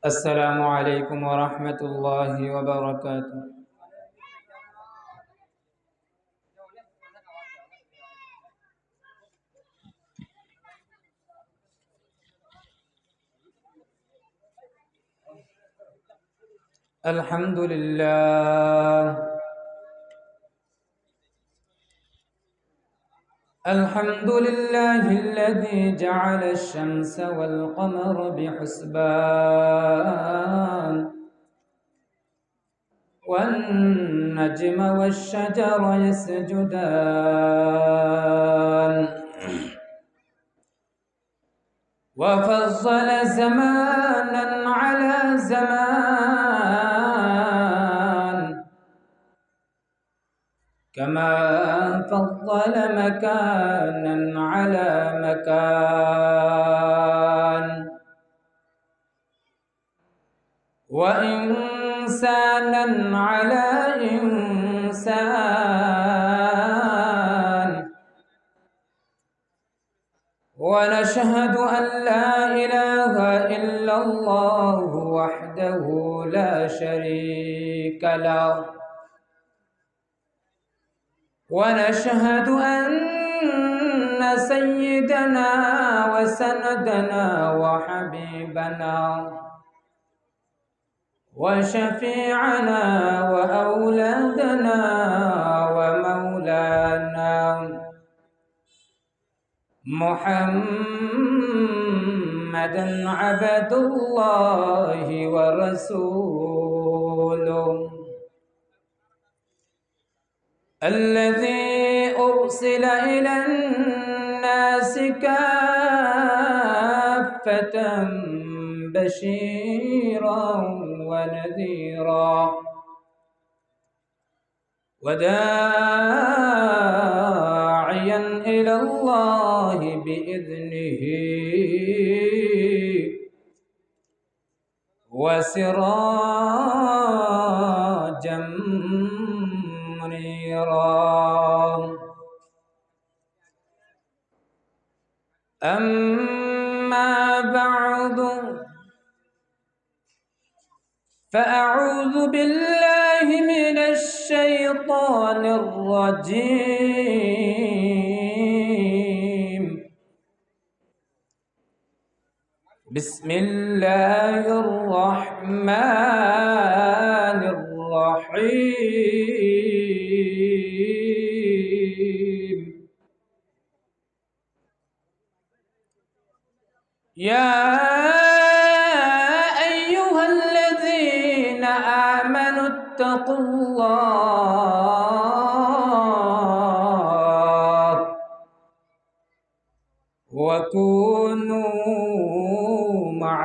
السلام عليكم ورحمة الله وبركاته. الحمد لله الحمد لله الذي جعل الشمس والقمر بحسبان والنجم والشجر يسجدان وفضل زمانا على زمان كما فضل مكانا على مكان وإنسانا على إنسان ونشهد أن لا إله إلا الله وحده لا شريك له ونشهد أن سيدنا وسندنا وحبيبنا وشفيعنا وأولادنا ومولانا محمدا عبد الله ورسوله الذي أرسل إلى الناس كافة بشيرا ونذيرا وداعيا إلى الله بإذنه وسراجا منيرا أما بعد فأعوذ بالله من الشيطان الرجيم بسم الله الرحمن الرحيم يا أيها الذين آمنوا اتقوا الله وكونوا مع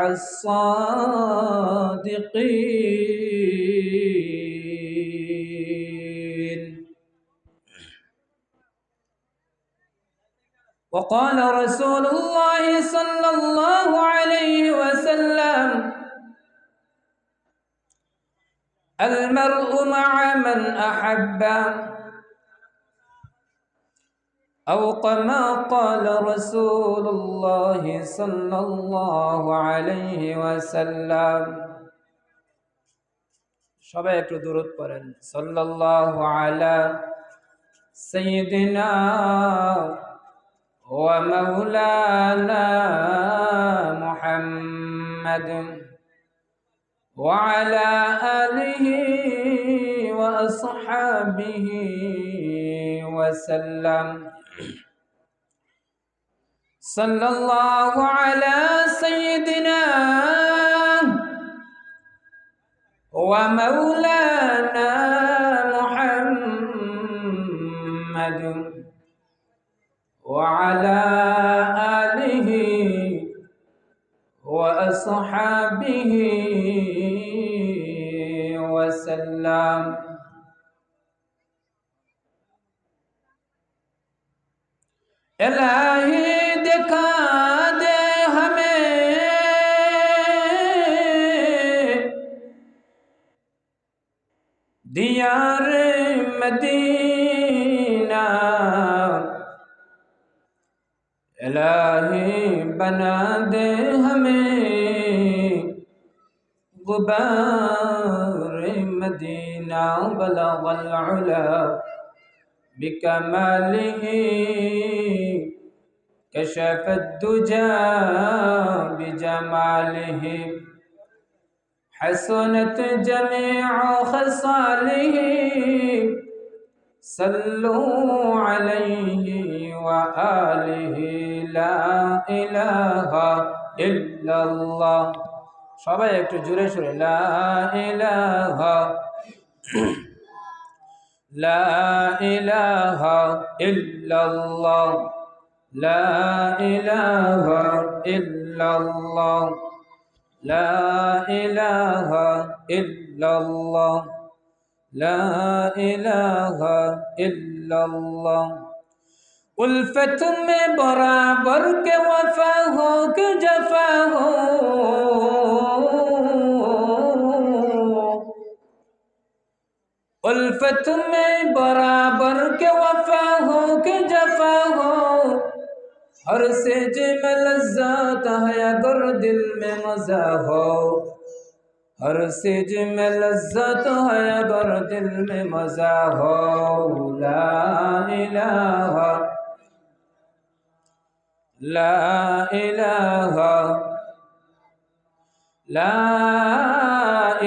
الصادقين وقال رسول الله صلى الله عليه وسلم المرء مع من أحب أو كما قال رسول الله صلى الله عليه وسلم সবাই একটু দুরূদ পড়েন সাল্লাল্লাহু আলা সাইয়্যিদিনা ওয়া মাওলানা মুহাম্মাদ ওয়া আলা আলিহি ওয়া আসহাবিহি ওয়া সাল্লাম সাল্লাল্লাহু আলা সাইয়্যিদিনা ومولانا محمد وعلى آله وأصحابه وسلم इलाही दिखा दे हमें दियार मदीना इलाही बना दे हमें गुबार मदीना बलगल उला बिकमालिही कशफ दुजा बिजमालिही हसनत जमीअ खसालिही सल्लू अलैहि व आलिहि ला इलाहा इल्लल्लाह। সবাই একটু জোরে সুরে লা ইলাহা লা ইলাহা ইল্লাল্লাহ লা ইলাহা ইল্লাল্লাহ লা ইলাহা ইল্লাল্লাহ লা ইলাহা ইল্লাল্লাহ। उल्फत में बराबर के वफा हो कि जफा हो, उल्फत में बराबर के वफा हो कि जफा हो, हर सेज में लज्जत है अगर दिल में मजा हो, हर सेज में लज्जत है अगर दिल में मजा हो। ला इलाहा ला इलाहा ला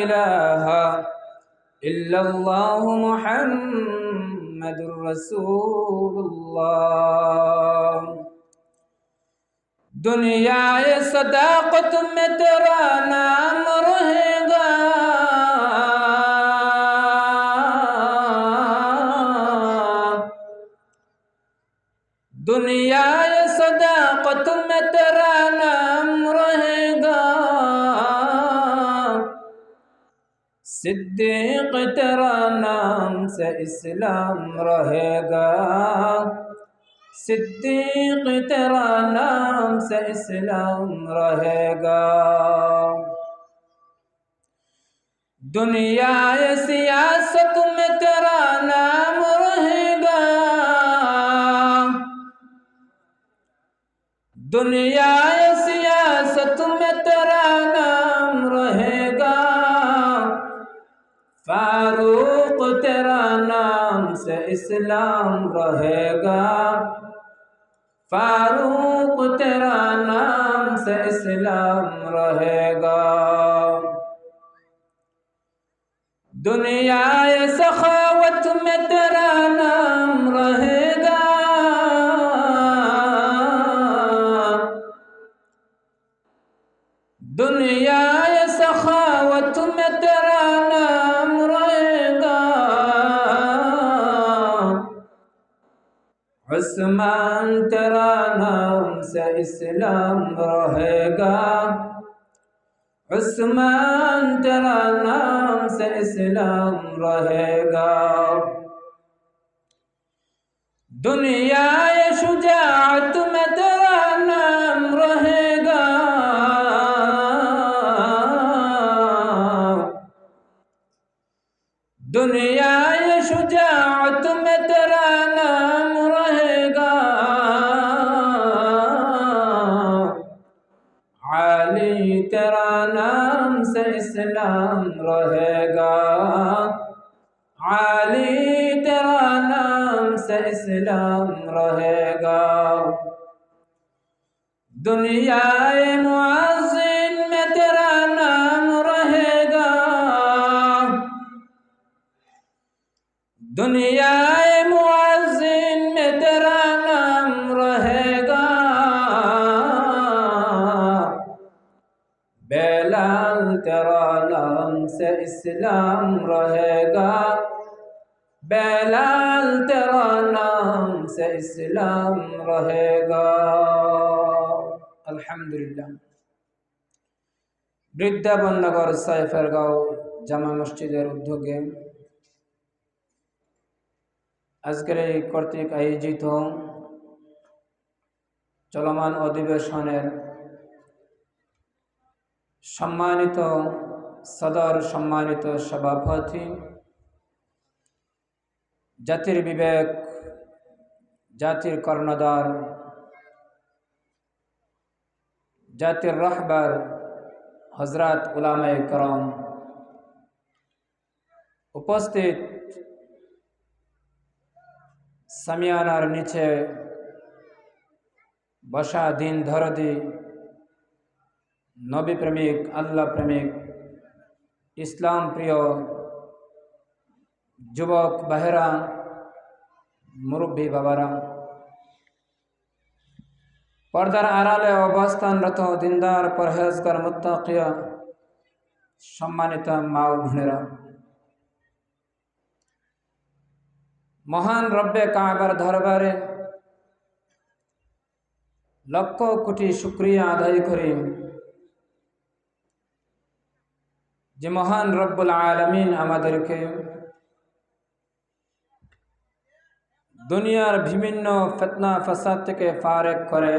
इलाहा इल्लल्लाह मुहम्मदुर रसूलुल्लाह। दुनिया ये सदाकत में तेरा नाम रहेगा, दुनिया ये सदाकत में तेरा नाम रहेगा, सिद्दीक तेरा नाम से इस्लाम रहेगा, सिद्दीक तेरा नाम से इस्लाम रहेगा। दुनिया ये सियासत में तेरा नाम रहेगा, दुनिया ये सियासत में तेरा नाम रहेगा, फारूक तेरा नाम से इस्लाम रहेगा, फारूक तेरा नाम से इस्लाम रहेगा। दुनिया ये सखावत में तेरा नाम रहेगा, दुनिया ये सखावत में तेरा नाम रहेगा, उस्मान तेरा नाम से इस्लाम रहेगा, उस्मान तेरा नाम से इस्लाम रहेगा। दुनिया ये शुजाअत में तेरा नाम रहेगा, दुनिया ये शुजाअत में तेरा नाम रहेगा, अली तेरा नाम से इस्लाम रहेगा, अली तेरा नाम से इस्लाम रहेगा। दुनिया ये मुअज़्ज़िन में तेरा नाम रहेगा, दुनिया ये मुअज़्ज़िन में तेरा नाम रहेगा, बेलाल तेरा नाम से इस्लाम रहेगा, बेलाल तेरा नाम से इस्लाम रहेगा। अल्हम्दुलिल्लाह। বৃন্দাবননগর সাইফারগাঁও জামা মসজিদের উদ্যোগে আজকের এই কর্তৃক আয়োজিত চলমান অধিবেশনের সম্মানিত সদর, সম্মানিত সভাপতি, জাতির বিবেক, জাতির কর্ণধার, জাতির রাহবার হযরত উলামায়ে কেরাম, উপস্থিত সামিয়ানার নিচে বসা দিন দরদি, নবী প্রেমিক, আল্লাহ প্রেমিক, ইসলাম প্রিয় যুবক ভাইয়েরা, মুরব্বী বাবারা, পর্দার আড়ালে অবস্থানরত দিনদার পরহেজগার মুত্তাকিয়া সম্মানিত মা ও বোনেরা, মহান রব্বে কাবার দরবারে লক্ষ কোটি শুকরিয়া আদায় করি যে মহান রব্বুল আলামিন আমাদেরকে দুনিয়ার বিভিন্ন ফিতনা ফাসাদ থেকে ফারেক করে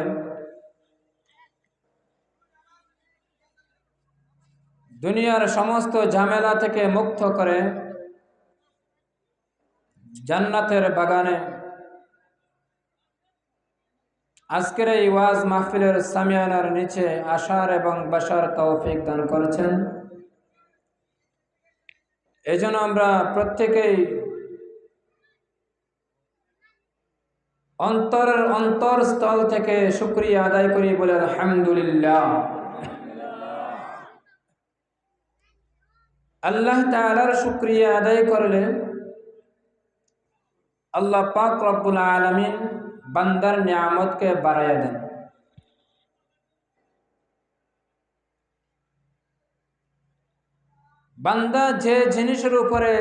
দুনিয়ার সমস্ত ঝামেলা থেকে মুক্ত করে জান্নাতের বাগানে আজকের এই ওয়াজ মাহফিলের সামিয়ানার নিচে আসার এবং বসার তৌফিক দান করেছেন। এজন্য আমরা প্রত্যেকেই অন্তরের অন্তরস্থল থেকে শুকরিয়া আদায় করি, বলে আলহামদুলিল্লাহ। আল্লাহ তাআলার শুকরিয়া আদায় করলে আল্লাহ পাক রব্বুল আলামিন বান্দার নিয়ামতকে বাড়াইয়া দেন। বান্দা যে জিনিসের উপরে,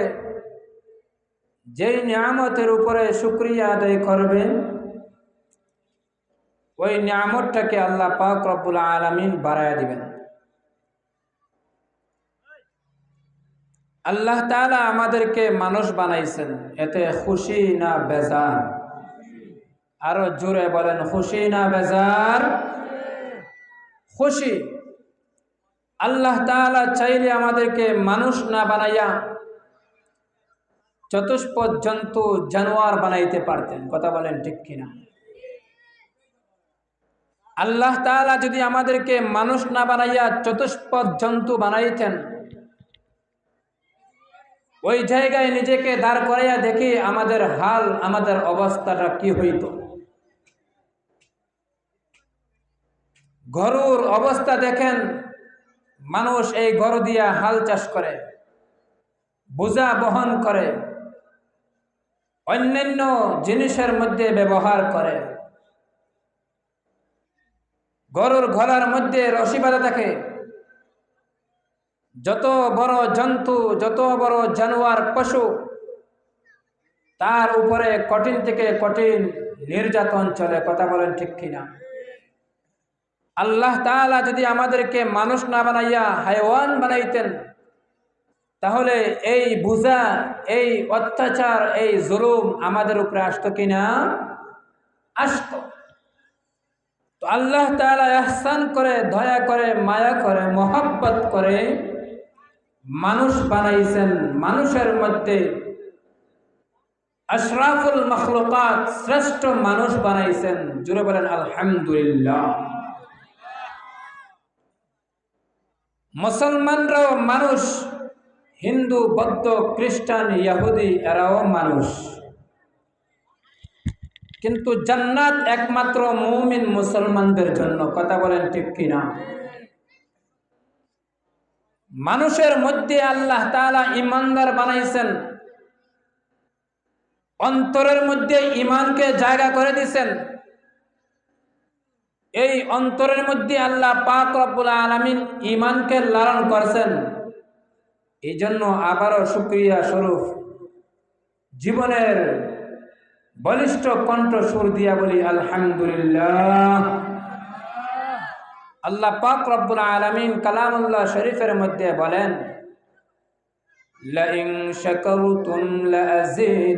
যেই নিয়ামতের উপরে শুকরিয়া আদায় করবে, ওই নিয়ামতটাকে আল্লাহ পাক রব্বুল আলামিন বাড়াইয়া দিবেন। আল্লাহ তাআলা আমাদেরকে মানুষ বানাইছেন, এতে খুশি না বেজার? আরো জোরে বলেন, খুশি না বেজার? খুশি। আল্লাহ তাআলা চাইলে আমাদেরকে মানুষ না বানাইয়া চতুষ্পদ জন্তু জানোয়ার বানাইতে পারতেন। কথা বলেন ঠিক কিনা? আল্লাহ তাআলা যদি আমাদেরকে মানুষ না বানাইয়া চতুষ্পদ জন্তু বানাইতেন, ওই জায়গায় নিজেকে দাঁড় করাইয়া দেখি আমাদের হাল, আমাদের অবস্থাটা কি হইত। গরুর অবস্থা দেখেন, মানুষ এই গরু দিয়া হাল চাষ করে, বোঝা বহন করে, অন্যান্য জিনিসের মধ্যে ব্যবহার করে। গরুর গলার মধ্যে রশি বাঁধা থাকে। যত বড় জন্তু, যত বড় জানোয়ার, পশু, তার উপরে কঠিন থেকে কঠিন নির্যাতন চলে। কথা বলেন ঠিক কিনা? আল্লাহ তাআলা যদি আমাদেরকে মানুষ না বানাইয়া হায়ওয়ান বানাইতেন, তাহলে এই বুঝা, এই অত্যাচার, এই জুলুম আমাদের উপরে আসতো কিনা? আসতো। তো আল্লাহ তাআলা ইহসান করে, দয়া করে, মায়া করে, মহব্বত করে মানুষ বানাইছেন। মানুষের মধ্যে আশরাফুল মখলুকাত, শ্রেষ্ঠ মানুষ বানাইছেন। জুড়ে বলেন আলহামদুলিল্লাহ। মুসলমানরাও মানুষ, হিন্দু, বৌদ্ধ, খ্রিস্টান, ইহুদি এরাও মানুষ, কিন্তু জান্নাত একমাত্র মুমিন মুসলমানদের জন্য। কথা বলেন ঠিক কিনা? মানুষের মধ্যে আল্লাহ তাআলা ঈমানদার বানাইছেন, অন্তরের মধ্যে ঈমানকে জায়গা করে দিয়েছেন। এই অন্তরের মধ্যে আল্লাহ পাক রব্বুল আলামিন ঈমানকে লালন করেছেন। এই জন্য আবারও শুকরিয়া স্বরূপ জীবনের বলিষ্ঠ কণ্ঠ সুর দিয়া বলি আলহামদুলিল্লাহ। আল্লাহ পাক রব্বুল আলামিন কালামুল্লাহ শরীফের মধ্যে বলেন, লাইন শাকারতুম লাযিদান্নাকুম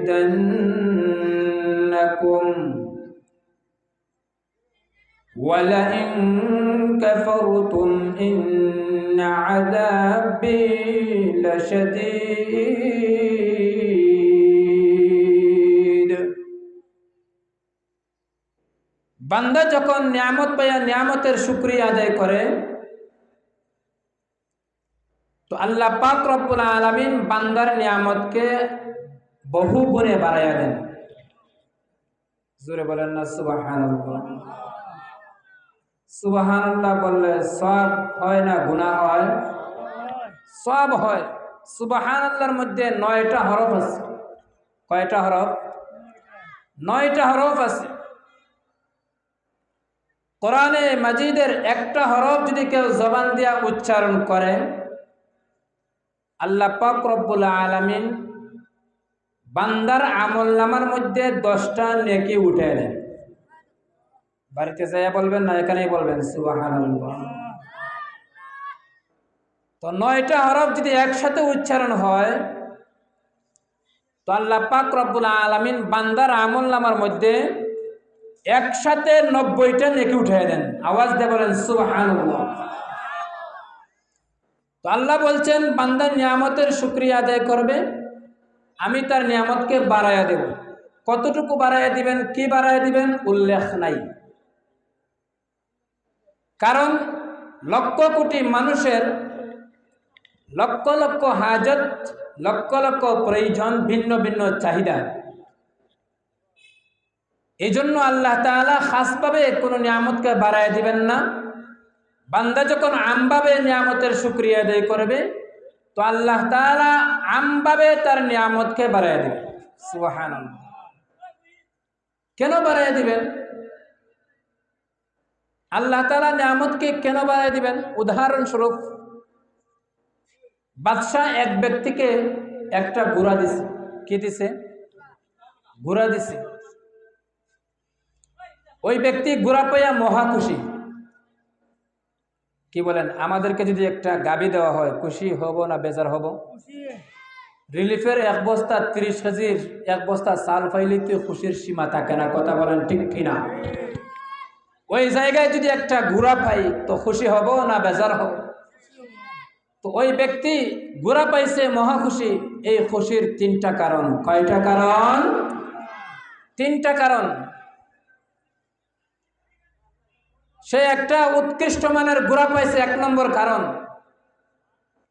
ওয়া লাইন কাফারতুম ইন্না আযাবি লাশাদীদ। বান্দা যখন নিয়ামত পাইয়া নিয়ামতের শুকরিয়া আদায় করে তো আল্লাহ পাক রব্বুল আলামিন বান্দার নিয়ামতকে বহু গুণে বাড়াইয়া দেন। জোরে বলেন না সুবহানাল্লাহ। সুবহানাল্লাহ বললে সওয়াব হয় না গুনাহ হয়? সওয়াব হয়। সুবহানাল্লাহর মধ্যে 9টা হরফ আছে। কয়টা হরফ? 9টা হরফ আছে। কোরআনে মাজিদের একটা হরফ যদি কেউ জবান দিয়া উচ্চারণ করে আল্লাহ পাক রব্বুল আলামিন বান্দার আমলনামার মধ্যে 10টা নেকি উঠে দেন। বাড়িতে যাইয়া বলবেন না, এখানেই বলবেন সুবহানাল্লাহ। তো 9টা হরফ যদি একসাথে উচ্চারণ হয় তো আল্লাহ পাক রব্বুল আলামিন বান্দার আমলনামার মধ্যে একসাথে 90টা নেকি উঠে দেন। আওয়াজ দিয়ে বলেন সুবহানাল্লাহ। তো আল্লাহ বলছেন বান্দার নিয়ামতের শুকরিয়া আদায় করবে, আমি তার নিয়ামতকে বাড়াইয়া দেব। কতটুকু বাড়াইয়া দিবেন, কি বাড়াইয়া দিবেন উল্লেখ নাই। কারণ লক্ষ কোটি মানুষের লক্ষ লক্ষ হাজত, লক্ষ লক্ষ প্রয়োজন, ভিন্ন ভিন্ন চাহিদা। এই জন্য আল্লাহ তাআলা খাসভাবে কোনো নিয়ামতকে বাড়াইয়া দিবেন না। বান্দা যখন আমভাবে নিয়ামতের শুকরিয়া আদায় করবে তো আল্লাহ তাআলা আমভাবে তার নিয়ামতকে বাড়াইয়া দিবেন। সুবহানাল্লাহ। কেন বাড়াইয়া দিবেন? আল্লাহ তাআলা নিয়ামতকে কেন বাড়াইয়া দিবেন? উদাহরণস্বরূপ বাদশাহ এক ব্যক্তিকে একটা ঘোড়া দিছে। কি দিছে? ঘোড়া দিছে। ওই ব্যক্তি ঘোড়া পাইয়া মহা খুশি। কি বলেন, আমাদেরকে যদি একটা গাবি দেওয়া হয় খুশি হব না বেজার হব? রিলিফের এক বস্তা 30 কেজির এক বস্তা চাল পাইলে তো খুশির সীমা থাকে না। কথা বলেন ঠিক কিনা? ওই জায়গায় যদি একটা ঘোড়া পাই তো খুশি হব না বেজার হব? তো ওই ব্যক্তি ঘোড়া পাইছে মহা খুশি। এই খুশির 3টা কারণ। কয়টা কারণ? 3টা কারণ। সে একটা উৎকৃষ্ট মানের ঘোড়া পাইছে, 1 নম্বর কারণ।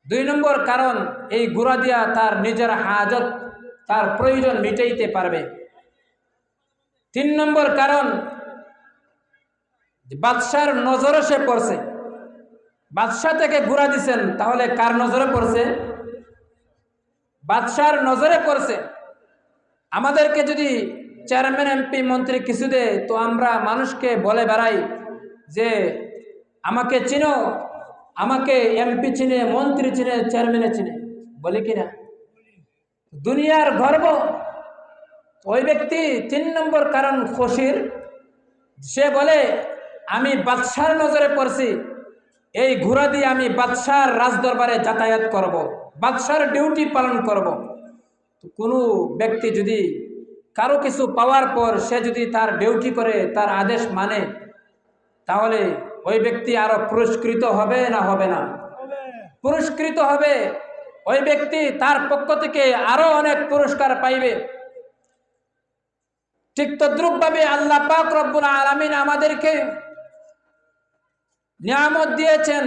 2 নম্বর কারণ, এই ঘোড়া দিয়া তার নিজের হাজত, তার প্রয়োজন মিটাইতে পারবে। 3 নম্বর কারণ, বাদশার নজরে সে পড়ছে। বাদশাহ থেকে ঘোড়া দিছেন, তাহলে কার নজরে পড়ছে? বাদশার নজরে পড়ছে। আমাদেরকে যদি চেয়ারম্যান এমপি মন্ত্রী কিছু দেয় তো আমরা মানুষকে বলে বেড়াই যে আমাকে চিনো, আমাকে এমপি চিনে, মন্ত্রী চিনে, চেয়ারম্যানে চিনে, বলি কিনা? দুনিয়ার গর্ব। ওই ব্যক্তি 3 নম্বর কারণ খুশির, সে বলে আমি বাদশার নজরে পড়ছি, এই ঘোড়া দিয়ে আমি বাদশার রাজদরবারে যাতায়াত করব, বাদশার ডিউটি পালন করব। তো কোনো ব্যক্তি যদি কারো কিছু পাওয়ার পর সে যদি তার ডিউটি করে, তার আদেশ মানে, তাহলে ওই ব্যক্তি আরো পুরস্কৃত হবে না হবে না? পুরস্কৃত হবে। ওই ব্যক্তি তার পক্ষ থেকে আরো অনেক পুরস্কার পাইবে। ঠিক তদ্রূপভাবে আল্লাহ পাক রব্বুল আলামিন আমাদেরকে নিয়ামত দিয়েছেন,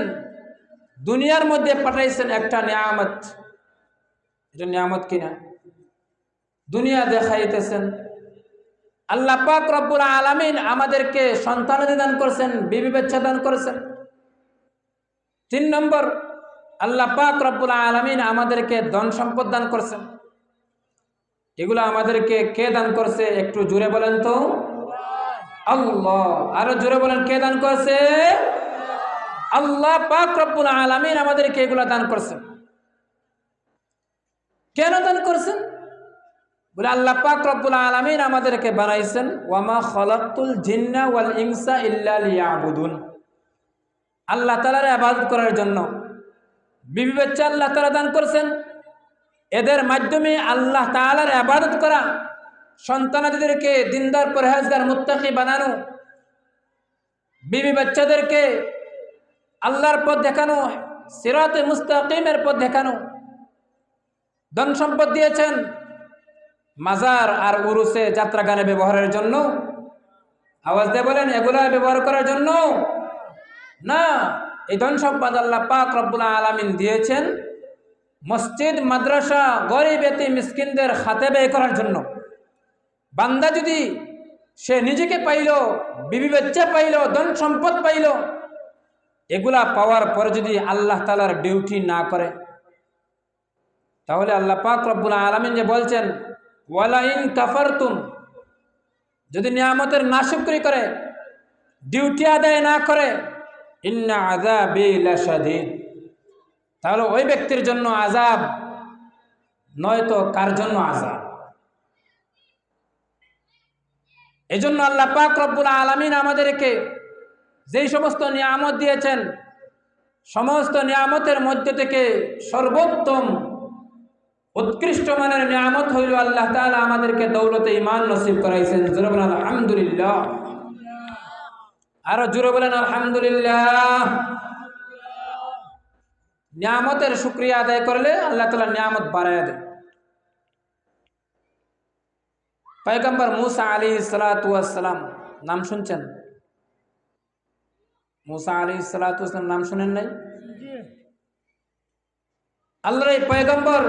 দুনিয়ার মধ্যে পাঠাইছেন একটা নিয়ামত। এটা নিয়ামত কিনা? দুনিয়া দেখাইতেছেন। আল্লাহ পাক রব্বুল আলামিন আমাদেরকে সন্তানাদি দান করেছেন, বিবি বাচ্চা দান করেছেন। 3 নম্বর, আল্লাহ পাক রব্বুল আলামিন আমাদেরকে ধন সম্পদ দান করেছেন। এগুলো আমাদেরকে কে দান করছে? একটু জোরে বলেন তো। আল্লাহ। আরো জোরে বলেন, কে দান করছে? আল্লাহ পাক রব্বুল আলামিন আমাদেরকে এগুলা দান করছেন। কেন দান করছেন? বলে আল্লাহ পাক রব্বুল আলামিন আমাদেরকে বানাইছেন ওয়ামা খালাকতুল জিন্না ওয়াল ইনসা ইল্লা লিয়াবুদুন, আল্লাহ তাআলার ইবাদত করার জন্য। বিবি বাচ্চা আল্লাহ তাআলা দান করছেন, এদের মাধ্যমে আল্লাহ তাআলার ইবাদত করা, সন্তানাদিদেরকে দিনদার পরহেজগার মুত্তাকি বানানো, বিবি বাচ্চাদেরকে আল্লাহর পথ দেখানো, সিরাতে মুস্তাকিমের পথ দেখানো। ধন সম্পদ দিয়েছেন মাজার আর উরুসে যাত্রা গানে ব্যবহারের জন্য, আওয়াজ দিয়ে বলেন এগুলা ব্যবহার করার জন্য না। এই ধন সম্পদ আল্লাহ পাক রব্বুল আলামিন দিয়েছেন মসজিদ, মাদ্রাসা, গরিব এতিম মিসকিনদের খাতে ব্যয় করার জন্য। বান্দা যদি সে নিজেকে পাইল, বিবি বাচ্চা পাইল, ধন সম্পদ পাইল, এগুলা পাওয়ার পরে যদি আল্লাহ তাআলার ডিউটি না করে, তাহলে আল্লাহ পাক রব্বুল আলামিন যে বলছেন ওয়ালা ইন কাফারতুম, যদি নিয়ামতের নাশুকরি করে, ডিউটি আদায় না করে, ইন্না আযাবি লাশাদীদ, তাহলে ওই ব্যক্তির জন্য আযাব, নয়তো কার জন্য আযাব। এজন্য আল্লাহ পাক রব্বুল আলামিন আমাদেরকে যেই সমস্ত নিয়ামত দিয়েছেন, সমস্ত নিয়ামতের মধ্যে থেকে সর্বোত্তম উৎকৃষ্ট মানের নিয়ামত হইল আল্লাহ তাআলা আমাদেরকে দৌলতে ঈমান নসিব করাইছেন। জোরে বলেন আলহামদুলিল্লাহ, আরো জোরে বলেন আলহামদুলিল্লাহ। নিয়ামতের শুকরিয়া আদায় করলে আল্লাহ তাআলা নিয়ামত বাড়ায় দেন। পয়গম্বর মুসা আলাইহিস সালাতু ওয়াস সালাম নাম শুনছেন? মুসা আলাইহিস সালাতু ওয়াস সালাম নাম শুনেন নাই? আল্লাহর এই পয়গম্বর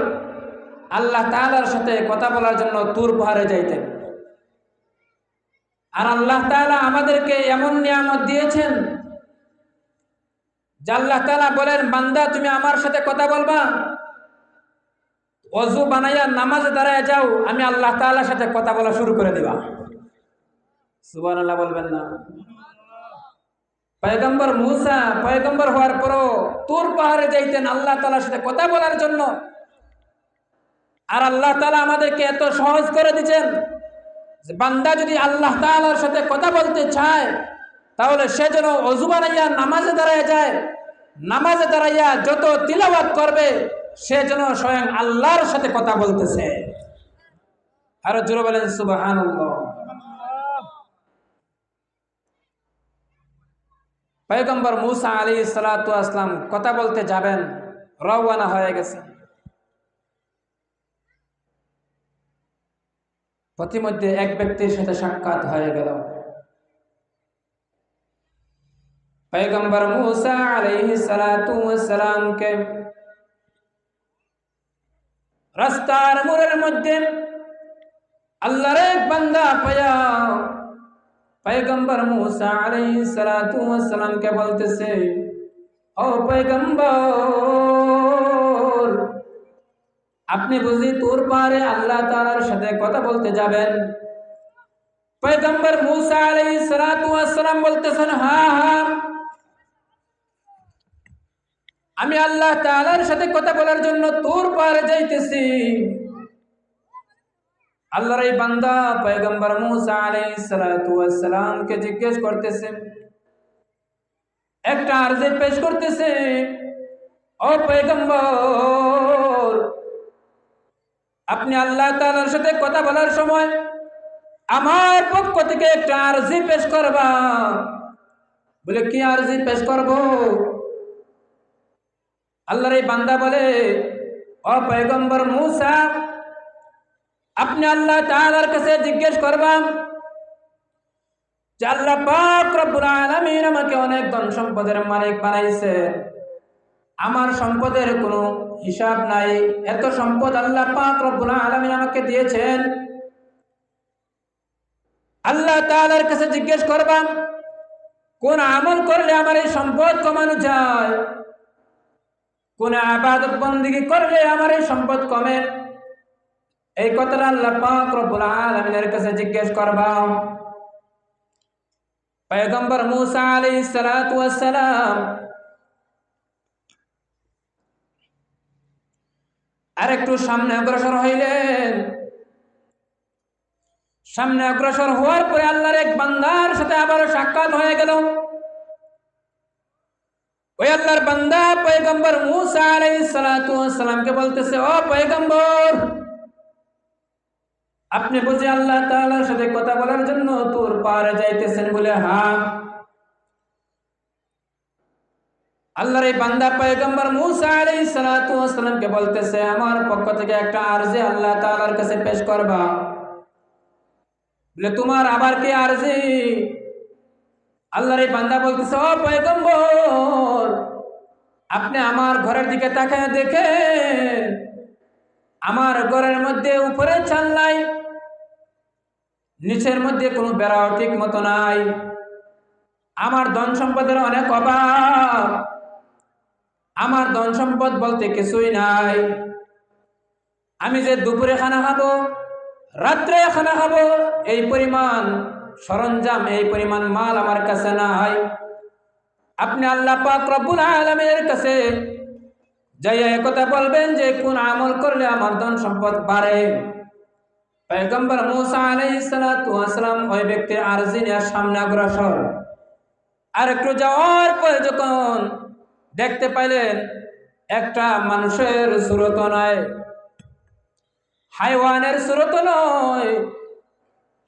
আল্লাহ তাআলার সাথে কথা বলার জন্য তুর পাহাড়ে যাইতেন। আর আল্লাহ তাআলা আমাদেরকে এমন নিয়ামত দিয়েছেন যে আল্লাহ তাআলা বলেন, বান্দা তুমি আমার সাথে কথা বলবা, ওযু বানাইয়া নামাজে দাঁড়ায় যাও, আমি আল্লাহ তাআলার সাথে কথা বলা শুরু করে দিবা। সুবহানাল্লাহ বলবেন না? পয়গম্বর মুসা পয়গম্বর হওয়ার পরও তুর পাহাড়ে যাইতেন আল্লাহ তাআলার সাথে কথা বলার জন্য। আর আল্লাহ তাআলা আমাদেরকে এত সহজ করে দিয়েছেন যে বান্দা যদি আল্লাহ তাআলার সাথে কথা বলতে চায়, তাহলে সে যেন ওযু বানাইয়া নামাজে দাঁড়ায় যায়, নামাজে দাঁড়াইয়া যত তিলাওয়াত করবে, সে যেন স্বয়ং আল্লাহর সাথে কথা বলতেছে। আরো জোরে বলেন সুবহানাল্লাহ। পয়গম্বর মুসা আলাইহিস সালাতু ওয়াস সালাম কথা বলতে যাবেন, রওয়ানা হয়ে গেছেন। প্রতিমধ্যে এক ব্যক্তির সাথে সাক্ষাৎ হয়ে গেল। পয়গম্বর মুসা আলাইহিস সালাতু ওয়াস সালামকে রাস্তার মোড়ের মধ্যে আল্লাহর এক বান্দা পায়া পয়গম্বর মুসা আলাইহিস সালাতু ওয়াস সালামকে বলতেছে, ও পয়গম্বর, আপনি বুঝি তুর পাহাড়ে আল্লাহ তাআলার সাথে কথা বলতে যাবেন? পয়গম্বর মুসা আলাইহিস সালাতু ওয়াস সালাম বলতেছেন, হ্যাঁ হ্যাঁ, আমি আল্লাহ তাআলার সাথে কথা বলার জন্য তুর পাহাড়ে যাইতেছি। আল্লাহর এই বান্দা পয়গম্বর মুসা আলাইহিস সালাতু ওয়াস সালামকে জিজ্ঞেস করতেছে, একটা আরজি পেশ করতেছে, ও পয়গম্বর, আপনি আল্লাহ তাআলার সাথে কথা বলার সময় আমার পক্ষ থেকে একটা আরজি পেশ করবা। বলে, কি আরজি পেশ করব? আল্লাহর এই বান্দা বলে, ও পয়গম্বর মুসা, আপনি আল্লাহ তাআলার কাছে জিজ্ঞেস করবা যে আল্লাহ পাক রব্বুল আলামিন আমাকে অনেক ধন সম্পদের মালিক বানাইছে, আমার সম্পদের কোনো হিসাব নাই, এত সম্পদ আল্লাহ পাক রব্বুল আলামিন আমাকে দিয়েছেন। আল্লাহ তাআলার কাছে জিজ্ঞেস করবা কোন আমল করলে আমার এই সম্পদ কমানো যায়, কোন ইবাদত বন্দেগী করলে আমার এই সম্পদ কমে। এই কথাটা আল্লাহ পাক রব্বুল আলামিনের কাছে জিজ্ঞেস করবা। পয়গম্বর মুসা আলাইহিস সালাতু ওয়াস সালাম আরেকটু সামনে অগ্রসর হইলেন। সামনে অগ্রসর হওয়ার পরে আল্লাহর এক বান্দার সাথে আবার সাক্ষাৎ হয়ে গেল। ওই আল্লাহর বান্দা পয়গম্বর মুসা আলাইহিস সালাতু ওয়াস সালামকে বলতেছে, ও পয়গম্বর, আপনি বুঝি আল্লাহ তাআলার সাথে কথা বলার জন্য তুর পাহাড়ে যাইতেছেন? বলে, হ্যাঁ। আল্লাহর এই বান্দা পয়গম্বর মুসা আলাইহিস সালাতু ওয়াস সালামকে বলতেছে, আমার পক্ষ থেকে একটা আরজি আল্লাহ তাআলার কাছে পেশ করবা। বলে তোমার আবার কি আরজি? আল্লাহর এই বান্দা বলতেছে, ও পয়গম্বর, আপনি আমার ঘরের দিকে তাকায় দেখেন, আমার ঘরের মধ্যে উপরে চাল নাই, নিচের মধ্যে কোনো বেড়াও ঠিক মতো নাই, আমার ধন সম্পদের অনেক অভাব, আমার ধন সম্পদ বলতে কিছুই নাই। আমি যে দুপুরে খানা খাবো, রাত্রে খানা খাবো, এই পরিমাণ সরঞ্জাম, এই পরিমাণ মাল আমার কাছে নাই। আপনি আল্লাহ পাক রব্বুল আলামিনের কাছে যাইয়া একথা বলবেন যে কোন আমল করলে আমার ধন সম্পদ বাড়ে। পয়গম্বর মূসা আলাইহিস সালাতু ওয়াস সালাম ওই ব্যক্তির আরজি নিয়ে সামনে অগ্রসর। আর একটু যাওয়ার পরে যখন দেখতে পাইলেন একটা মানুষের সুরত নয়, হাইওয়ানের সুরত নয়,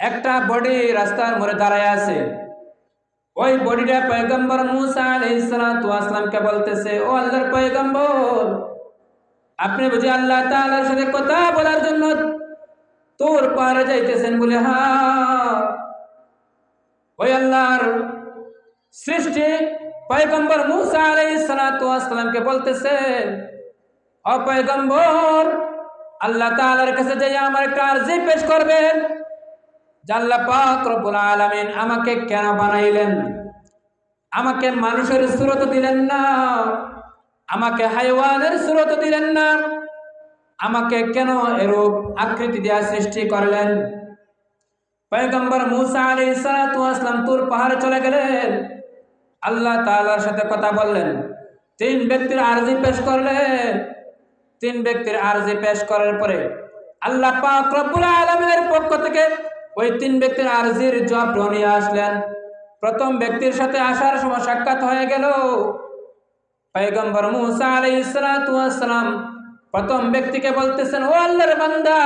একটা বডি রাস্তার মোড়ে দাঁড়ায় আছে। ওই বডিটা পয়গম্বর মূসা আলাইহিস সালাতু ওয়াস সালামকে বলতেছে, ও আল্লাহর পয়গম্বর, আপনি বুঝি আল্লাহ তাআলার সাথে কথা বলার জন্য তোর পারে যাইতেছেন? বলে হ্যাঁ। ওই আল্লাহর সৃষ্টি পয়গম্বর মূসা আলাইহিস সালাতু ওয়াস সালামকে বলতেছে, ও পয়গম্বর, আল্লাহ তাআলার কাছে যাইয়া আমার একটা আরজি পেশ করবেন যে আল্লাহ পাক রব্বুল আলামিন আমাকে কেন বানাইলেন? আমাকে মানুষের সুরত দিলেন না, আমাকে হাইওয়ানের সুরত দিলেন না, আমাকে কেন এরূপ আকৃতি দিয়া সৃষ্টি করলেন? পয়গম্বর মূসা আলাইহিস সালাতু ওয়াস সালাম তুর পাহাড়ে চলে গেলেন, আল্লাহ তাআলার সাথে কথা বললেন, তিন ব্যক্তির আরজি পেশ করলেন। তিন ব্যক্তির আরজি পেশ করার পরে আল্লাহ পাক রব্বুল আলামিনের পক্ষ থেকে ওই তিন ব্যক্তির আরজির জবাব নিয়ে আসলেন। প্রথম ব্যক্তির সাথে আসার সময় সাক্ষাৎ হয়ে গেল। পয়গম্বর মূসা আলাইহিস সালাতু ওয়াস সালাম প্রথম ব্যক্তিকে বলতেছেন, ও আল্লাহর বান্দা,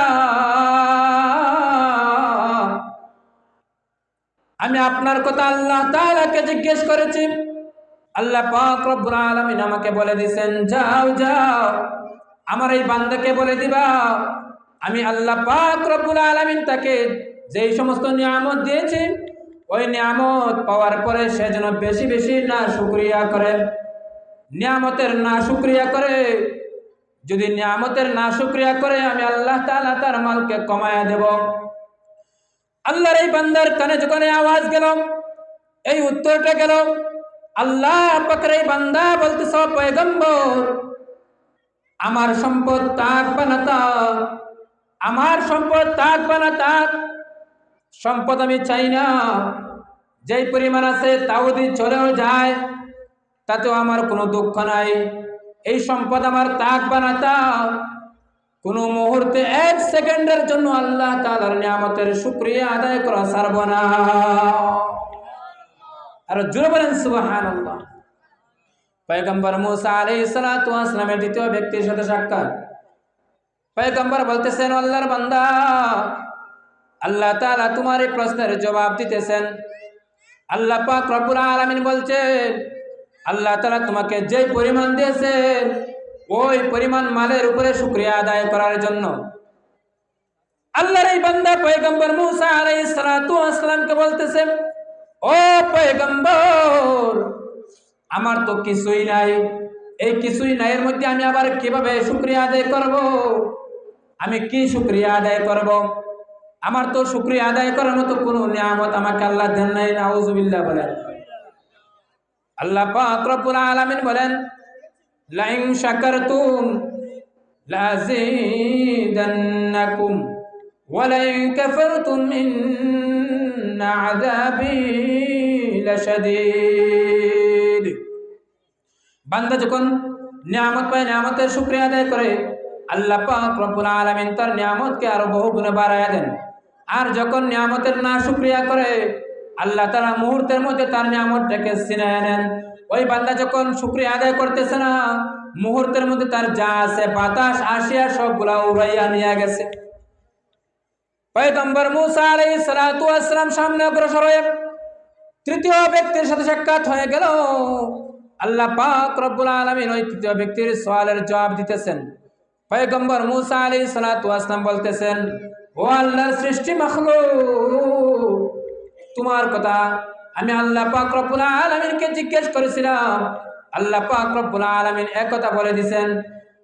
আমি আপনার কথা আল্লাহ তাআলাকে জিজ্ঞেস করেছি, আল্লাহ পাক রব্বুল আলামিন আমাকে বলে দিয়েছেন, যাও যাও আমার এই বান্দাকে বলে দিবা আমি আল্লাহ পাক রব্বুল আলামিন তাকে যেই সমস্ত নিয়ামত দিয়েছি, ওই নিয়ামত পাওয়ার পরে সে যেন বেশি বেশি না শুকরিয়া করে। নিয়ামতের না শুকরিয়া করে, যদি নিয়ামতের না শুকরিয়া করে আমি আল্লাহ তাআলা তার মালকে কমায়া দেব। আল্লাহর এই বান্দার কানে যখন আওয়াজ গেল, এই উত্তরটা গেল, আল্লাহ পাকের এই বান্দা বলতেছ, পয়গম্বর, আমার সম্পদ তাক বানা তাক, আমার সম্পদ তাক বানা তাক, সম্পদ আমি চাই না, যেই পরিমাণ আছে তাও যদি চলেও যায় তাতেও আমার কোনো দুঃখ নাই। এই সম্পদ আমার তাক বানা তাক, কোনো মুহূর্তে এক সেকেন্ডের জন্য আল্লাহ তাআলার নিয়ামতের শুকরিয়া আদায় করা ছাড়ব না। আর জোরে বলেন সুবহানাল্লাহ। পয়গম্বর মূসা আলাইহিস সালাতু ওয়াস সালামের দ্বিতীয় ব্যক্তির সাথে সাক্ষাৎ। পয়গম্বর বলতেছেন, আল্লাহর বান্দা, আল্লাহ তাআলা তোমার এই প্রশ্নের জবাব দিতেছেন। আল্লাহ পাক রব্বুল আলামিন বলছেন, আল্লাহ তাআলা তোমাকে যে পরিমাণ দিয়েছেন ওই পরিমাণ মালের উপরে শুকরিয়া আদায় করার জন্য। আল্লাহর এই বান্দা পয়গম্বর মূসা আলাইহিস সালাতু ওয়াস সালামকে বলতেছেন, ও পয়গম্বর, আমার তো কিছুই নাই, এই কিছুই নাই এর মধ্যে আমি আবার কিভাবে শুকরিয়া আদায় করব? আমি কি শুকরিয়া আদায় করব? আমার তো শুকরিয়া আদায় করার মতো কোনো নিয়ামত আমাকে আল্লাহ দেন নাই। নাউজুবিল্লাহ বলেন। আল্লাহ পাক রব্বুল আলামিন বলেন, লাইন শাকারতুম লাযিদান্নাকুম ওয়া লাইন কাফারতুম ইন্না আযাবি লাশাদীদ। বান্দা যখন নিয়ামত পায়, নিয়ামতের শুকরিয়া আদায় করে, আল্লাহ পাক রব্বুল আলামিন তার নিয়ামতকে আরো বহু গুণে বাড়ায়া দেন। আর যখন নিয়ামতের না শুকরিয়া করে, আল্লাহ তাআলা মুহূর্তের মধ্যে তার নিয়ামতটাকে ছিনিয়ে নেন। ওই বান্দা যখন শুকরিয়া আদায় করতেছে না, মুহূর্তের মধ্যে তার যা আছে বাতাস আসিয়া সবগুলা উড়াইয়া নিয়ে গেছে। পয়গম্বর মূসা আলাইহিস সালাতু ওয়াস সালাম সামনে অগ্রসর হয়ে তৃতীয় ব্যক্তির সাথে সাক্ষাৎ হয়ে গেল। আল্লাহ পাক রব্বুল আলামিন ওই তৃতীয় ব্যক্তির সওয়ালের জবাব দিতেছেন। পয়গম্বর মূসা আলাইহিস সালাতু ওয়াস সালাম বলতেছেন, ও আল্লাহর সৃষ্টি মাখলুক, তোমার কথা আমি আল্লাহ পাক রব্বুল আলামিনকে জিজ্ঞেস করেছিলাম, আল্লাহ পাক রব্বুল আলামিন একথা বলে দিয়েছেন